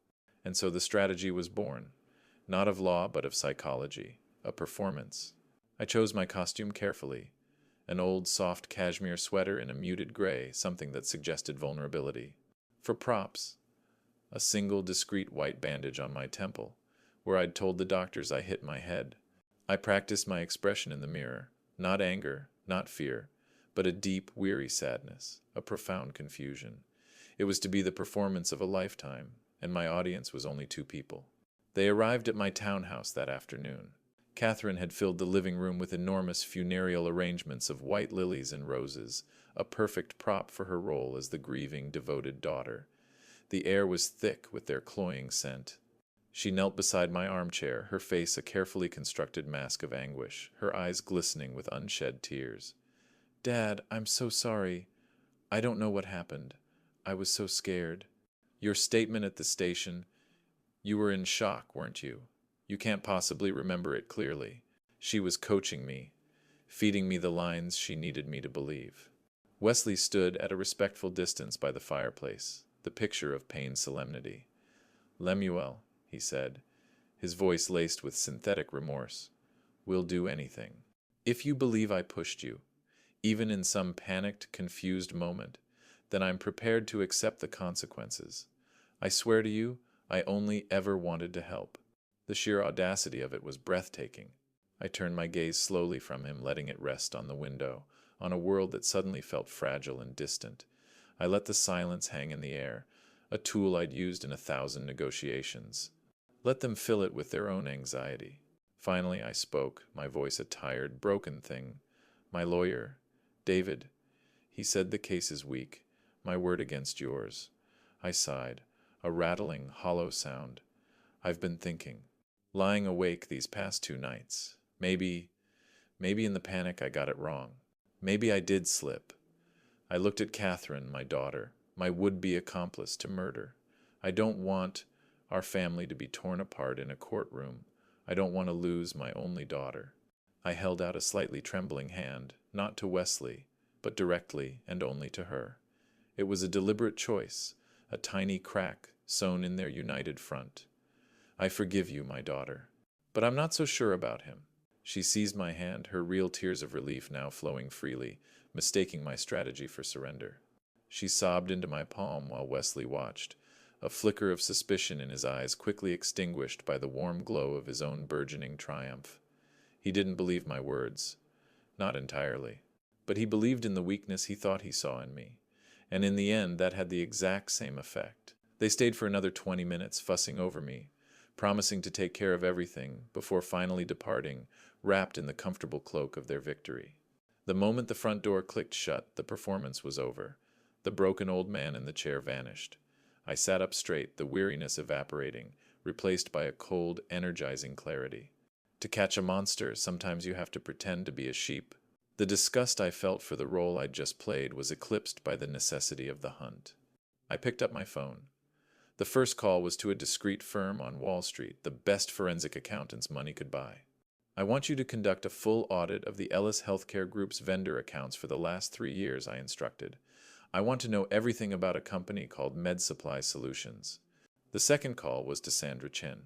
And so the strategy was born, not of law but of psychology, a performance. I chose my costume carefully, an old soft cashmere sweater in a muted gray, something that suggested vulnerability. For props, a single discreet white bandage on my temple, where I'd told the doctors I hit my head. I practiced my expression in the mirror, not anger, not fear, but a deep, weary sadness, a profound confusion. It was to be the performance of a lifetime, and my audience was only 2 people. They arrived at my townhouse that afternoon. Catherine had filled the living room with enormous funereal arrangements of white lilies and roses, a perfect prop for her role as the grieving, devoted daughter. The air was thick with their cloying scent. She knelt beside my armchair, her face a carefully constructed mask of anguish, her eyes glistening with unshed tears. "Dad, I'm so sorry. I don't know what happened. I was so scared. Your statement at the station, you were in shock, weren't you? You can't possibly remember it clearly." She was coaching me, feeding me the lines she needed me to believe. Wesley stood at a respectful distance by the fireplace, the picture of pained solemnity. "Lemuel," he said, his voice laced with synthetic remorse, "we'll do anything. If you believe I pushed you, even in some panicked, confused moment, then I'm prepared to accept the consequences. I swear to you, I only ever wanted to help." The sheer audacity of it was breathtaking. I turned my gaze slowly from him, letting it rest on the window, on a world that suddenly felt fragile and distant. I let the silence hang in the air, a tool I'd used in 1,000 negotiations. Let them fill it with their own anxiety. Finally I spoke, my voice a tired, broken thing. "My lawyer, David, he said the case is weak, my word against yours." I sighed, a rattling, hollow sound. "I've been thinking, lying awake these past 2 nights. Maybe in the panic I got it wrong. Maybe I did slip. I looked at Catherine, my daughter, my would-be accomplice to murder. I don't want our family to be torn apart in a courtroom. I don't want to lose my only daughter." I held out a slightly trembling hand, not to Wesley, but directly and only to her. It was a deliberate choice, a tiny crack sewn in their united front. "I forgive you, my daughter. But I'm not so sure about him." She seized my hand, her real tears of relief now flowing freely, mistaking my strategy for surrender. She sobbed into my palm while Wesley watched, a flicker of suspicion in his eyes quickly extinguished by the warm glow of his own burgeoning triumph. He didn't believe my words. Not entirely. But he believed in the weakness he thought he saw in me. And in the end, that had the exact same effect. They stayed for another 20 minutes, fussing over me, promising to take care of everything before finally departing, wrapped in the comfortable cloak of their victory. The moment the front door clicked shut, the performance was over. The broken old man in the chair vanished. I sat up straight, the weariness evaporating, replaced by a cold, energizing clarity. To catch a monster, sometimes you have to pretend to be a sheep. The disgust I felt for the role I'd just played was eclipsed by the necessity of the hunt. I picked up my phone. The first call was to a discreet firm on Wall Street, the best forensic accountants money could buy. I want you to conduct a full audit of the Ellis Healthcare Group's vendor accounts for the last 3 years, I instructed. I want to know everything about a company called Med Supply Solutions. The second call was to Sandra Chen.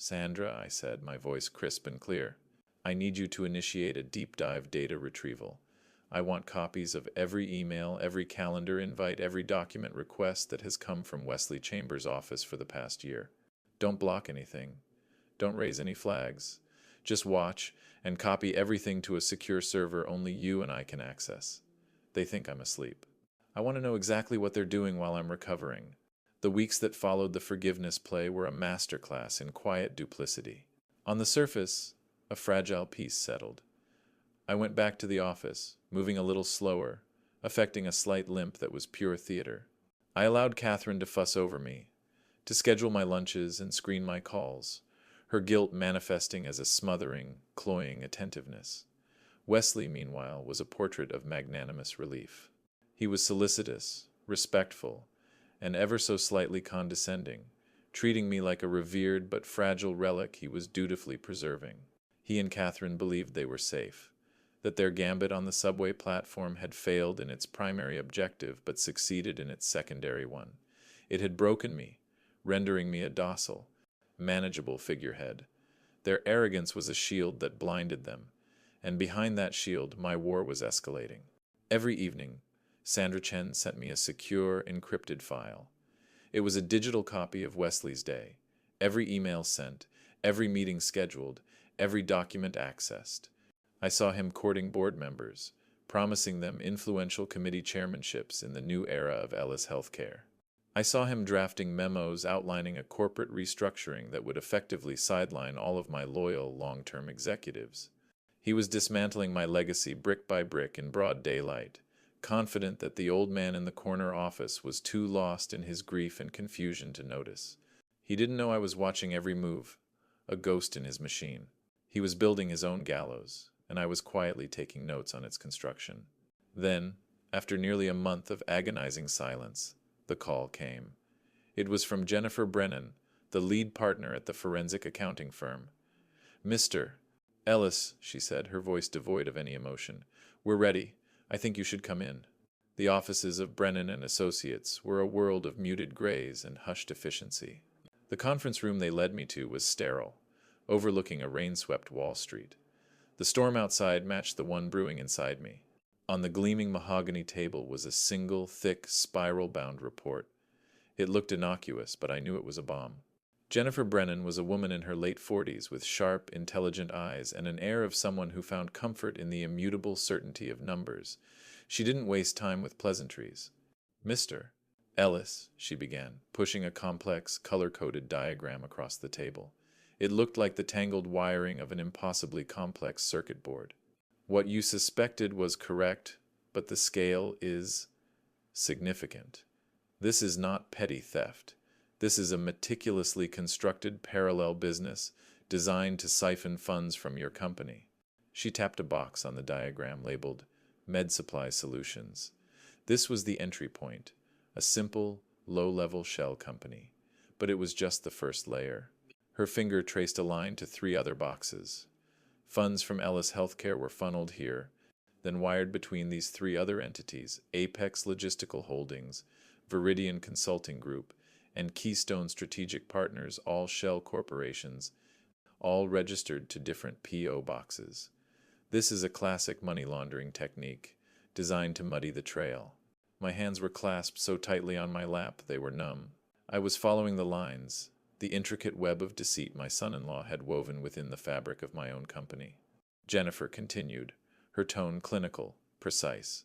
Sandra, I said, my voice crisp and clear, I need you to initiate a deep dive data retrieval. I want copies of every email, every calendar invite, every document request that has come from Wesley Chambers' office for the past year. Don't block anything. Don't raise any flags. Just watch and copy everything to a secure server only you and I can access. They think I'm asleep. I want to know exactly what they're doing while I'm recovering. The weeks that followed the forgiveness play were a masterclass in quiet duplicity. On the surface, a fragile peace settled. I went back to the office, moving a little slower, affecting a slight limp that was pure theater. I allowed Catherine to fuss over me, to schedule my lunches and screen my calls, her guilt manifesting as a smothering, cloying attentiveness. Wesley, meanwhile, was a portrait of magnanimous relief. He was solicitous, respectful, and ever so slightly condescending, treating me like a revered but fragile relic he was dutifully preserving. He and Catherine believed they were safe, that their gambit on the subway platform had failed in its primary objective but succeeded in its secondary one. It had broken me, rendering me a docile, manageable figurehead. Their arrogance was a shield that blinded them, and behind that shield my war was escalating. Every evening, Sandra Chen sent me a secure, encrypted file. It was a digital copy of Wesley's day, every email sent, every meeting scheduled, every document accessed. I saw him courting board members, promising them influential committee chairmanships in the new era of Ellis Healthcare. I saw him drafting memos outlining a corporate restructuring that would effectively sideline all of my loyal, long-term executives. He was dismantling my legacy brick by brick in broad daylight, confident that the old man in the corner office was too lost in his grief and confusion to notice. He didn't know I was watching every move, a ghost in his machine. He was building his own gallows, and I was quietly taking notes on its construction. Then, after nearly a month of agonizing silence, the call came. It was from Jennifer Brennan, the lead partner at the forensic accounting firm. "Mr. Ellis," she said, her voice devoid of any emotion, "we're ready. I think you should come in." The offices of Brennan and Associates were a world of muted grays and hushed efficiency. The conference room they led me to was sterile, overlooking a rain-swept Wall Street. The storm outside matched the one brewing inside me. On the gleaming mahogany table was a single, thick, spiral-bound report. It looked innocuous, but I knew it was a bomb. Jennifer Brennan was a woman in her late 40s with sharp, intelligent eyes and an air of someone who found comfort in the immutable certainty of numbers. She didn't waste time with pleasantries. "Mr. Ellis," she began, pushing a complex, color-coded diagram across the table. It looked like the tangled wiring of an impossibly complex circuit board. "What you suspected was correct, but the scale is significant. This is not petty theft. This is a meticulously constructed parallel business designed to siphon funds from your company." She tapped a box on the diagram labeled Med Supply Solutions. This was the entry point, a simple, low-level shell company. But it was just the first layer. Her finger traced a line to 3 other boxes. Funds from Ellis Healthcare were funneled here, then wired between these 3 other entities, Apex Logistical Holdings, Viridian Consulting Group, and Keystone Strategic Partners, all shell corporations, all registered to different P.O. boxes. This is a classic money laundering technique, designed to muddy the trail. My hands were clasped so tightly on my lap they were numb. I was following the lines, the intricate web of deceit my son-in-law had woven within the fabric of my own company. Jennifer continued, her tone clinical, precise.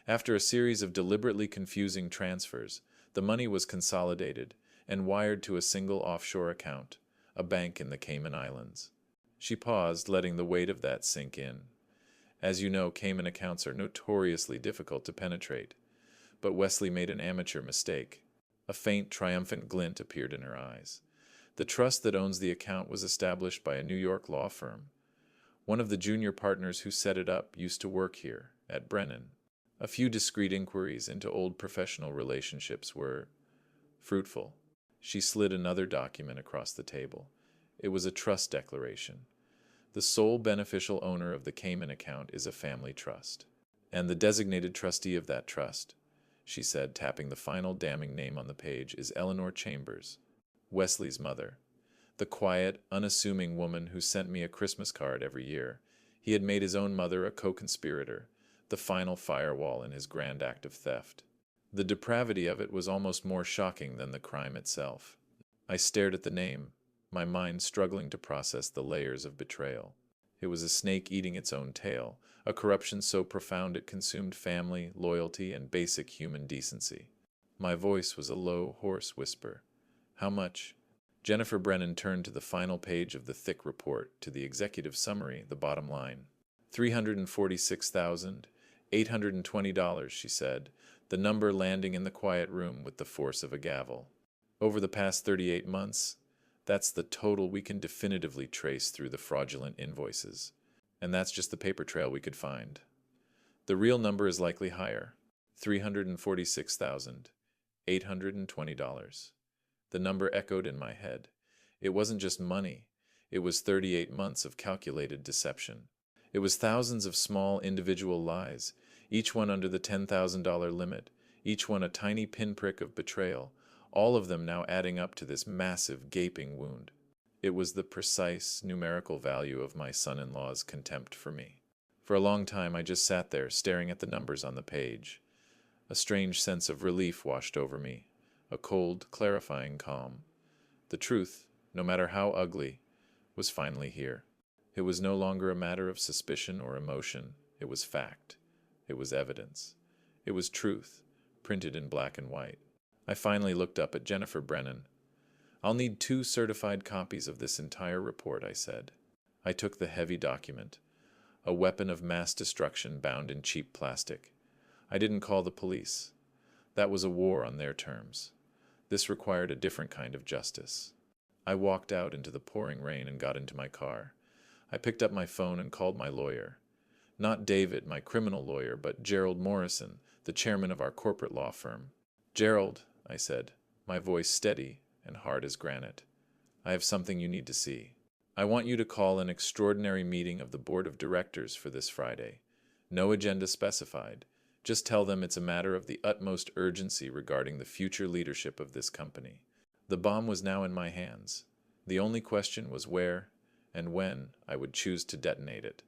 After a series of deliberately confusing transfers, the money was consolidated and wired to a single offshore account, a bank in the Cayman Islands. She paused, letting the weight of that sink in. As you know, Cayman accounts are notoriously difficult to penetrate. But Wesley made an amateur mistake. A faint, triumphant glint appeared in her eyes. The trust that owns the account was established by a New York law firm, One of the junior partners who set it up used to work here, at Brennan. A few discreet inquiries into old professional relationships were fruitful. She slid another document across the table. It was a trust declaration. The sole beneficial owner of the Cayman account is a family trust. And the designated trustee of that trust, she said, tapping the final damning name on the page, is Eleanor Chambers, Wesley's mother. The quiet, unassuming woman who sent me a Christmas card every year. He had made his own mother a co-conspirator, the final firewall in his grand act of theft. The depravity of it was almost more shocking than the crime itself. I stared at the name, my mind struggling to process the layers of betrayal. It was a snake eating its own tail, a corruption so profound it consumed family, loyalty, and basic human decency. My voice was a low, hoarse whisper. How much? Jennifer Brennan turned to the final page of the thick report, to the executive summary, the bottom line. $346,820, she said, the number landing in the quiet room with the force of a gavel. Over the past 38 months, that's the total we can definitively trace through the fraudulent invoices. And that's just the paper trail we could find. The real number is likely higher, $346,820. The number echoed in my head. It wasn't just money. It was 38 months of calculated deception. It was thousands of small individual lies, each one under the $10,000 limit, each one a tiny pinprick of betrayal, all of them now adding up to this massive, gaping wound. It was the precise numerical value of my son-in-law's contempt for me. For a long time I just sat there, staring at the numbers on the page. A strange sense of relief washed over me, a cold, clarifying calm. The truth, no matter how ugly, was finally here. It was no longer a matter of suspicion or emotion. It was fact. It was evidence. It was truth, printed in black and white. I finally looked up at Jennifer Brennan. I'll need 2 certified copies of this entire report, I said. I took the heavy document, a weapon of mass destruction bound in cheap plastic. I didn't call the police. That was a war on their terms. This required a different kind of justice. I walked out into the pouring rain and got into my car. I picked up my phone and called my lawyer. Not David, my criminal lawyer, but Gerald Morrison, the chairman of our corporate law firm. Gerald, I said, my voice steady and hard as granite. I have something you need to see. I want you to call an extraordinary meeting of the board of directors for this Friday. No agenda specified. Just tell them it's a matter of the utmost urgency regarding the future leadership of this company. The bomb was now in my hands. The only question was where and when I would choose to detonate it.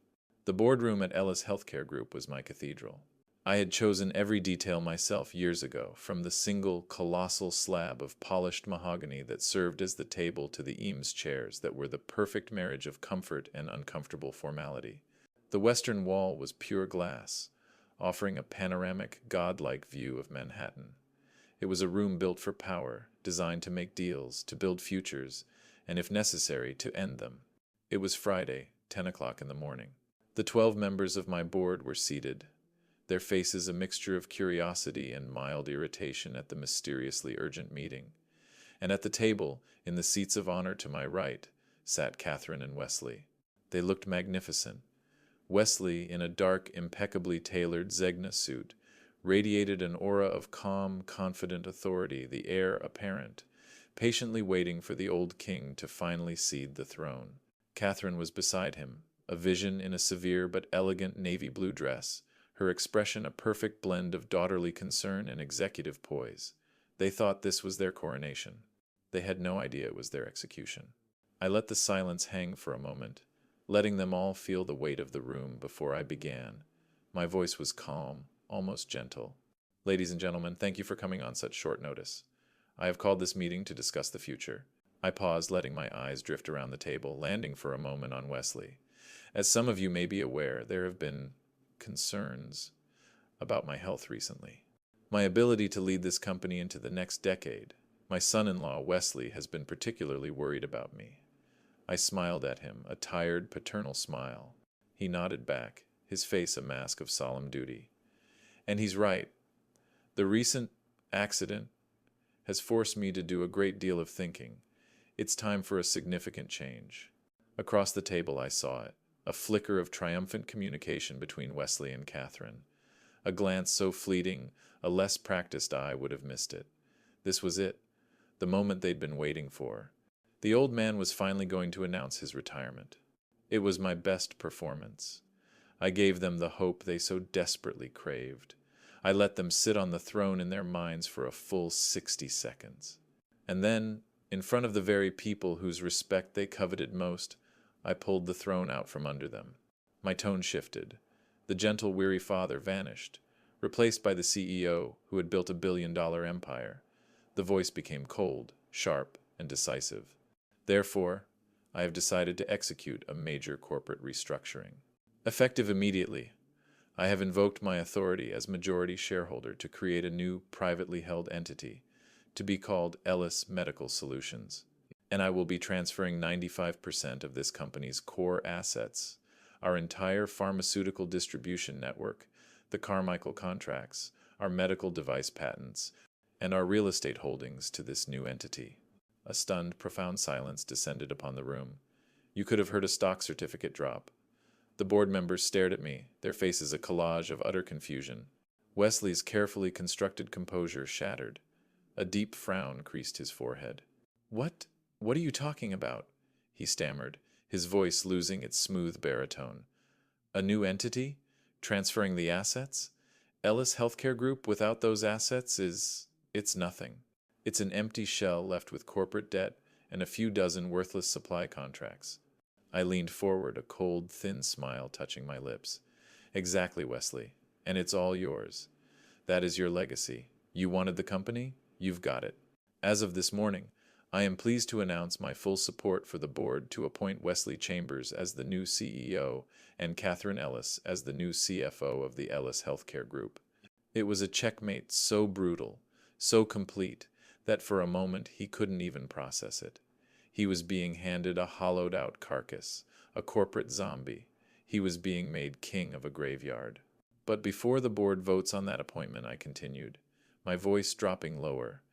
The boardroom at Ellis Healthcare Group was my cathedral. I had chosen every detail myself years ago, from the single colossal slab of polished mahogany that served as the table to the Eames chairs that were the perfect marriage of comfort and uncomfortable formality. The western wall was pure glass, offering a panoramic, godlike view of Manhattan. It was a room built for power, designed to make deals, to build futures, and if necessary, to end them. It was Friday, 10 o'clock in the morning. The 12 members of my board were seated, their faces a mixture of curiosity and mild irritation at the mysteriously urgent meeting. And at the table, in the seats of honor to my right, sat Catherine and Wesley. They looked magnificent. Wesley, in a dark, impeccably tailored Zegna suit, radiated an aura of calm, confident authority, the heir apparent, patiently waiting for the old king to finally cede the throne. Catherine was beside him, a vision in a severe but elegant navy blue dress, her expression a perfect blend of daughterly concern and executive poise. They thought this was their coronation. They had no idea it was their execution. I let the silence hang for a moment, letting them all feel the weight of the room before I began. My voice was calm, almost gentle. Ladies and gentlemen, thank you for coming on such short notice. I have called this meeting to discuss the future. I paused, letting my eyes drift around the table, landing for a moment on Wesley. As some of you may be aware, there have been concerns about my health recently. My ability to lead this company into the next decade. My son-in-law, Wesley, has been particularly worried about me. I smiled at him, a tired, paternal smile. He nodded back, his face a mask of solemn duty. And he's right. The recent accident has forced me to do a great deal of thinking. It's time for a significant change. Across the table I saw it. a flicker of triumphant communication between Wesley and Catherine. A glance so fleeting, a less practiced eye would have missed it. This was it, the moment they'd been waiting for. The old man was finally going to announce his retirement. It was my best performance. I gave them the hope they so desperately craved. I let them sit on the throne in their minds for a full 60 seconds. And then, in front of the very people whose respect they coveted most, I pulled the throne out from under them. My tone shifted. The gentle, weary father vanished, replaced by the CEO who had built a billion-dollar empire. The voice became cold, sharp, and decisive. Therefore, I have decided to execute a major corporate restructuring. Effective immediately, I have invoked my authority as majority shareholder to create a new privately held entity to be called Ellis Medical Solutions, and I will be transferring 95% of this company's core assets, our entire pharmaceutical distribution network, the Carmichael contracts, our medical device patents, and our real estate holdings to this new entity. A stunned, profound silence descended upon the room. You could have heard a stock certificate drop. The board members stared at me, their faces a collage of utter confusion. Wesley's carefully constructed composure shattered. A deep frown creased his forehead. What are you talking about?" he stammered, his voice losing its smooth baritone. "A new entity? Transferring the assets? Ellis Healthcare Group without those assets it's nothing. It's an empty shell left with corporate debt and a few dozen worthless supply contracts." I leaned forward, a cold, thin smile touching my lips. "Exactly, Wesley, and it's all yours. That is your legacy. You wanted the company? You've got it. As of this morning, I am pleased to announce my full support for the board to appoint Wesley Chambers as the new CEO and Catherine Ellis as the new CFO of the Ellis Healthcare Group." It was a checkmate so brutal, so complete, that for a moment he couldn't even process it. He was being handed a hollowed-out carcass, a corporate zombie. He was being made king of a graveyard. "But before the board votes on that appointment," I continued, my voice dropping lower,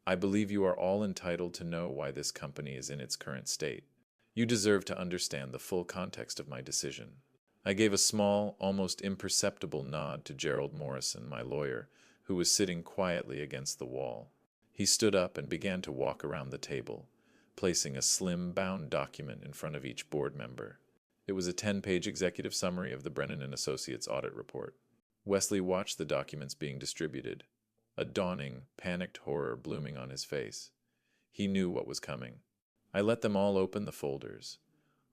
"I believe you are all entitled to know why this company is in its current state. You deserve to understand the full context of my decision." I gave a small, almost imperceptible nod to Gerald Morrison, my lawyer, who was sitting quietly against the wall. He stood up and began to walk around the table, placing a slim, bound document in front of each board member. It was a 10-page executive summary of the Brennan & Associates audit report. Wesley watched the documents being distributed, a dawning, panicked horror blooming on his face. He knew what was coming. I let them all open the folders.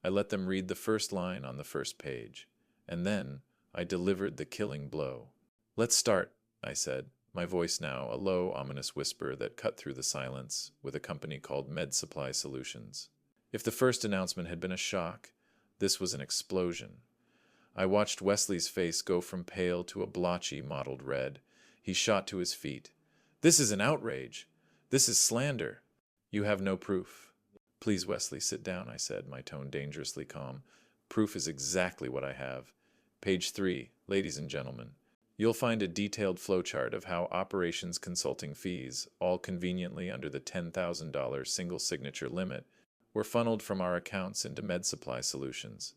I let them read the first line on the first page, and then I delivered the killing blow. "Let's start," I said, my voice now a low, ominous whisper that cut through the silence, with a company called Med Supply Solutions. If the first announcement had been a shock, this was an explosion. I watched Wesley's face go from pale to a blotchy, mottled red. He shot to his feet. "This is an outrage. This is slander." "You have no proof." "Please, Wesley, sit down," I said, my tone dangerously calm. "Proof is exactly what I have. Page 3, ladies and gentlemen. You'll find a detailed flowchart of how operations consulting fees, all conveniently under the $10,000 single signature limit, were funneled from our accounts into Med Supply Solutions.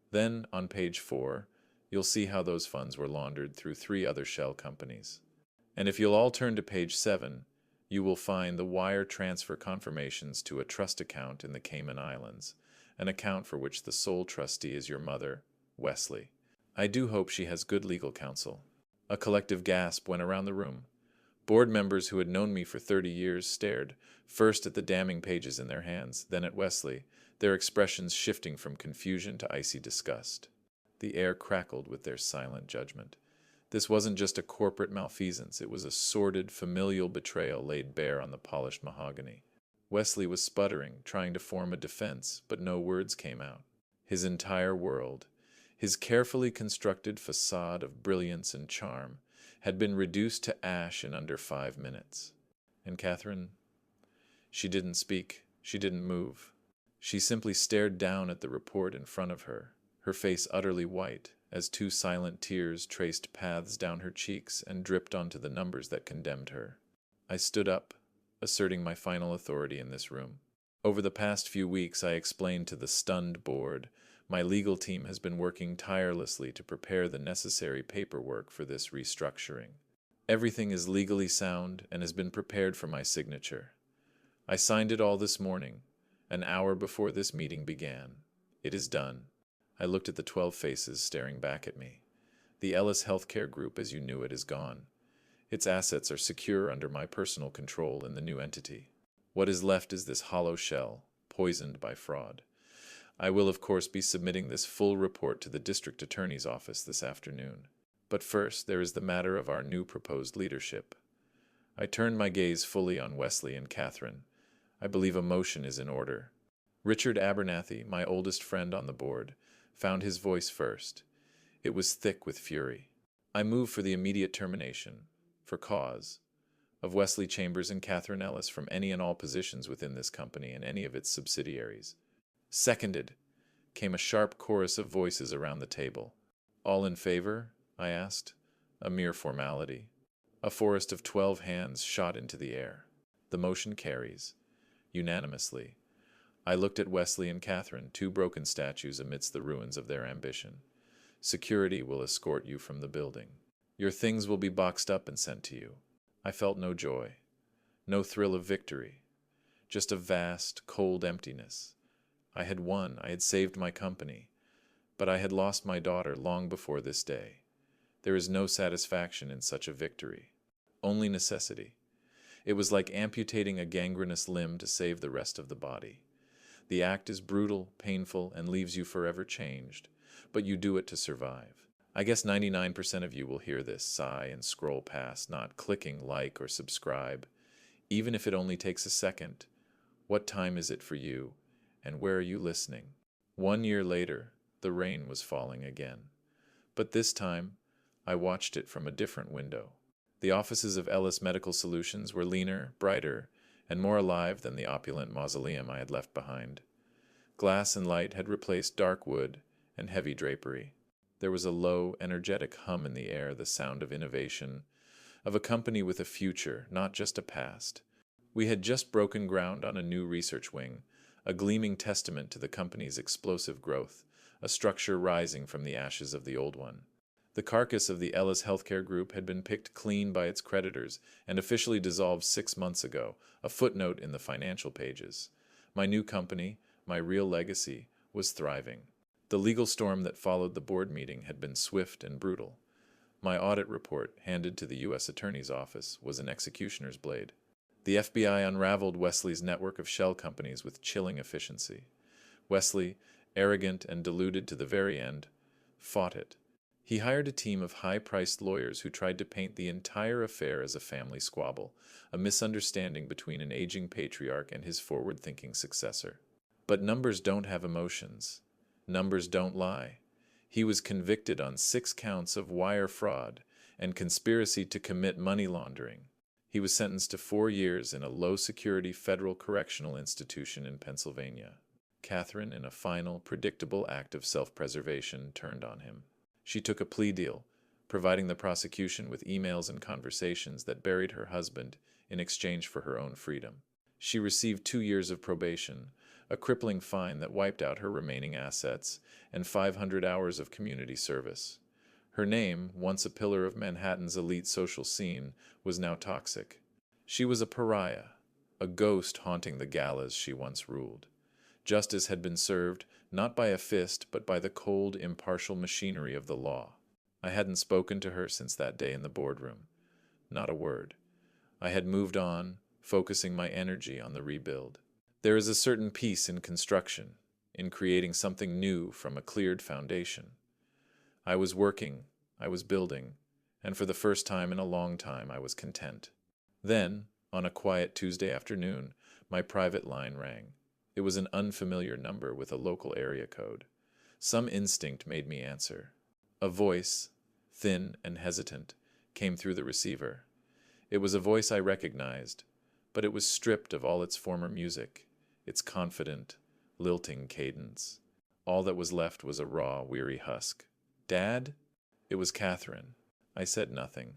Then, on page 4, you'll see how those funds were laundered through 3 other shell companies. And if you'll all turn to page 7, you will find the wire transfer confirmations to a trust account in the Cayman Islands, an account for which the sole trustee is your mother, Wesley. I do hope she has good legal counsel." A collective gasp went around the room. Board members who had known me for 30 years stared, first at the damning pages in their hands, then at Wesley, their expressions shifting from confusion to icy disgust. The air crackled with their silent judgment. This wasn't just a corporate malfeasance, it was a sordid, familial betrayal laid bare on the polished mahogany. Wesley was sputtering, trying to form a defense, but no words came out. His entire world, his carefully constructed facade of brilliance and charm, had been reduced to ash in under 5 minutes. And Catherine? She didn't speak. She didn't move. She simply stared down at the report in front of her, her face utterly white, as 2 silent tears traced paths down her cheeks and dripped onto the numbers that condemned her. I stood up, asserting my final authority in this room. Over the past few weeks, I explained to the stunned board My legal team has been working tirelessly to prepare the necessary paperwork for this restructuring. Everything is legally sound and has been prepared for my signature. I signed it all this morning, an hour before this meeting began. It is done. I looked at the 12 faces staring back at me. The Ellis Healthcare Group as you knew it is gone. Its assets are secure under my personal control in the new entity. What is left is this hollow shell, poisoned by fraud. I will, of course, be submitting this full report to the district attorney's office this afternoon. But first, there is the matter of our new proposed leadership. I turned my gaze fully on Wesley and Catherine. I believe a motion is in order. Richard Abernathy, my oldest friend on the board, found his voice first. It was thick with fury. I move for the immediate termination, for cause, of Wesley Chambers and Catherine Ellis from any and all positions within this company and any of its subsidiaries. Seconded, came a sharp chorus of voices around the table. All in favor? I asked. A mere formality. A forest of 12 hands shot into the air. The motion carries. Unanimously. I looked at Wesley and Catherine, two broken statues amidst the ruins of their ambition. Security will escort you from the building. Your things will be boxed up and sent to you. I felt no joy, no thrill of victory, just a vast, cold emptiness. I had won, I had saved my company, but I had lost my daughter long before this day. There is no satisfaction in such a victory, only necessity. It was like amputating a gangrenous limb to save the rest of the body. The act is brutal, painful, and leaves you forever changed, but you do it to survive. I guess 99% of you will hear this, sigh, and scroll past, not clicking like or subscribe. Even if it only takes a second, what time is it for you, and where are you listening? 1 year later, the rain was falling again. But this time, I watched it from a different window. The offices of Ellis Medical Solutions were leaner, brighter, and more alive than the opulent mausoleum I had left behind. Glass and light had replaced dark wood and heavy drapery. There was a low, energetic hum in the air, the sound of innovation, of a company with a future, not just a past. We had just broken ground on a new research wing, a gleaming testament to the company's explosive growth, a structure rising from the ashes of the old one. The carcass of the Ellis Healthcare Group had been picked clean by its creditors and officially dissolved 6 months ago, a footnote in the financial pages. My new company, my real legacy, was thriving. The legal storm that followed the board meeting had been swift and brutal. My audit report, handed to the U.S. Attorney's Office, was an executioner's blade. The FBI unraveled Wesley's network of shell companies with chilling efficiency. Wesley, arrogant and deluded to the very end, fought it. He hired a team of high-priced lawyers who tried to paint the entire affair as a family squabble, a misunderstanding between an aging patriarch and his forward-thinking successor. But numbers don't have emotions. Numbers don't lie. He was convicted on 6 counts of wire fraud and conspiracy to commit money laundering. He was sentenced to 4 years in a low-security federal correctional institution in Pennsylvania. Catherine, in a final, predictable act of self-preservation, turned on him. She took a plea deal, providing the prosecution with emails and conversations that buried her husband in exchange for her own freedom. She received 2 years of probation, a crippling fine that wiped out her remaining assets, and 500 hours of community service. Her name, once a pillar of Manhattan's elite social scene, was now toxic. She was a pariah, a ghost haunting the galas she once ruled. Justice had been served, not by a fist, but by the cold, impartial machinery of the law. I hadn't spoken to her since that day in the boardroom. Not a word. I had moved on, focusing my energy on the rebuild. There is a certain peace in construction, in creating something new from a cleared foundation. I was working, I was building, and for the first time in a long time I was content. Then, on a quiet Tuesday afternoon, my private line rang. It was an unfamiliar number with a local area code. Some instinct made me answer. A voice, thin and hesitant, came through the receiver. It was a voice I recognized, but it was stripped of all its former music, its confident, lilting cadence. All that was left was a raw, weary husk. "Dad?" It was Catherine. I said nothing.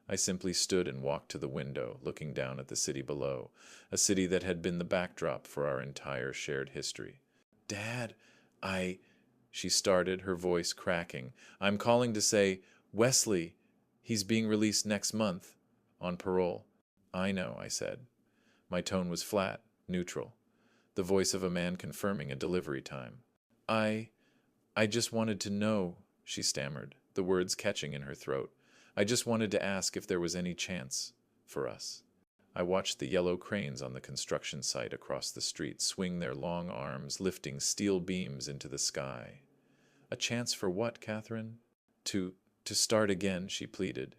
I simply stood and walked to the window, looking down at the city below, a city that had been the backdrop for our entire shared history. "Dad, She started, her voice cracking. "I'm calling to say, Wesley, he's being released next month, on parole." "I know," I said. My tone was flat, neutral, the voice of a man confirming a delivery time. I I just wanted to know," she stammered, the words catching in her throat. "I just wanted to ask if there was any chance for us." I watched the yellow cranes on the construction site across the street swing their long arms, lifting steel beams into the sky. "A chance for what, Catherine?" To start again," she pleaded.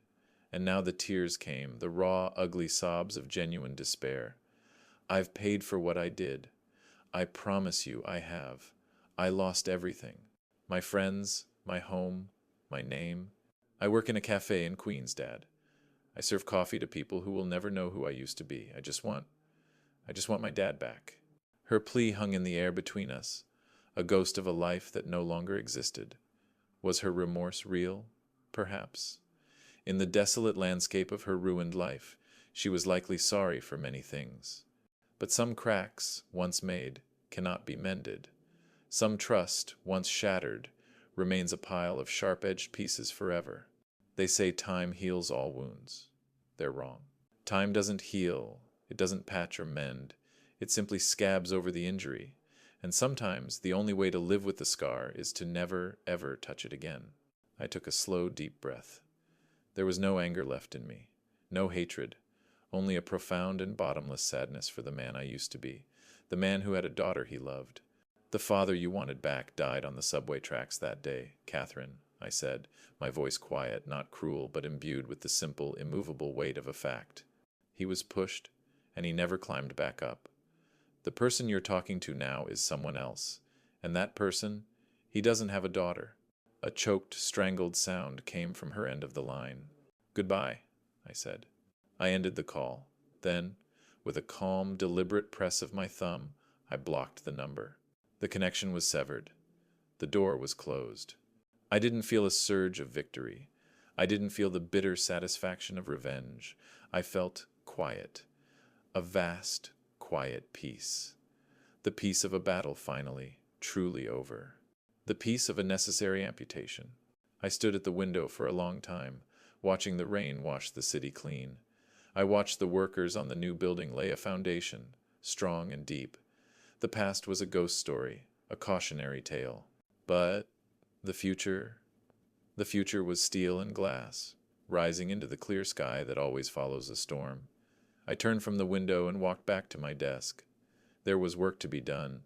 And now the tears came, the raw, ugly sobs of genuine despair. "I've paid for what I did. I promise you I have. I lost everything. My friends, my home, my name. I work in a cafe in Queens, Dad. I serve coffee to people who will never know who I used to be. I just want my dad back." Her plea hung in the air between us, a ghost of a life that no longer existed. Was her remorse real? Perhaps. In the desolate landscape of her ruined life, she was likely sorry for many things. But some cracks, once made, cannot be mended. Some trust, once shattered, remains a pile of sharp-edged pieces forever. They say time heals all wounds. They're wrong. Time doesn't heal, it doesn't patch or mend. It simply scabs over the injury. And sometimes the only way to live with the scar is to never, ever touch it again. I took a slow, deep breath. There was no anger left in me, no hatred, only a profound and bottomless sadness for the man I used to be, the man who had a daughter he loved. "The father you wanted back died on the subway tracks that day, Catherine," I said, my voice quiet, not cruel, but imbued with the simple, immovable weight of a fact. "He was pushed, and he never climbed back up. The person you're talking to now is someone else, and that person, he doesn't have a daughter." A choked, strangled sound came from her end of the line. "Goodbye," I said. I ended the call. Then, with a calm, deliberate press of my thumb, I blocked the number. The connection was severed. The door was closed. I didn't feel a surge of victory. I didn't feel the bitter satisfaction of revenge. I felt quiet. A vast, quiet peace. The peace of a battle finally, truly over. The peace of a necessary amputation. I stood at the window for a long time, watching the rain wash the city clean. I watched the workers on the new building lay a foundation, strong and deep. The past was a ghost story, a cautionary tale. But the future was steel and glass, rising into the clear sky that always follows a storm. I turned from the window and walked back to my desk. There was work to be done,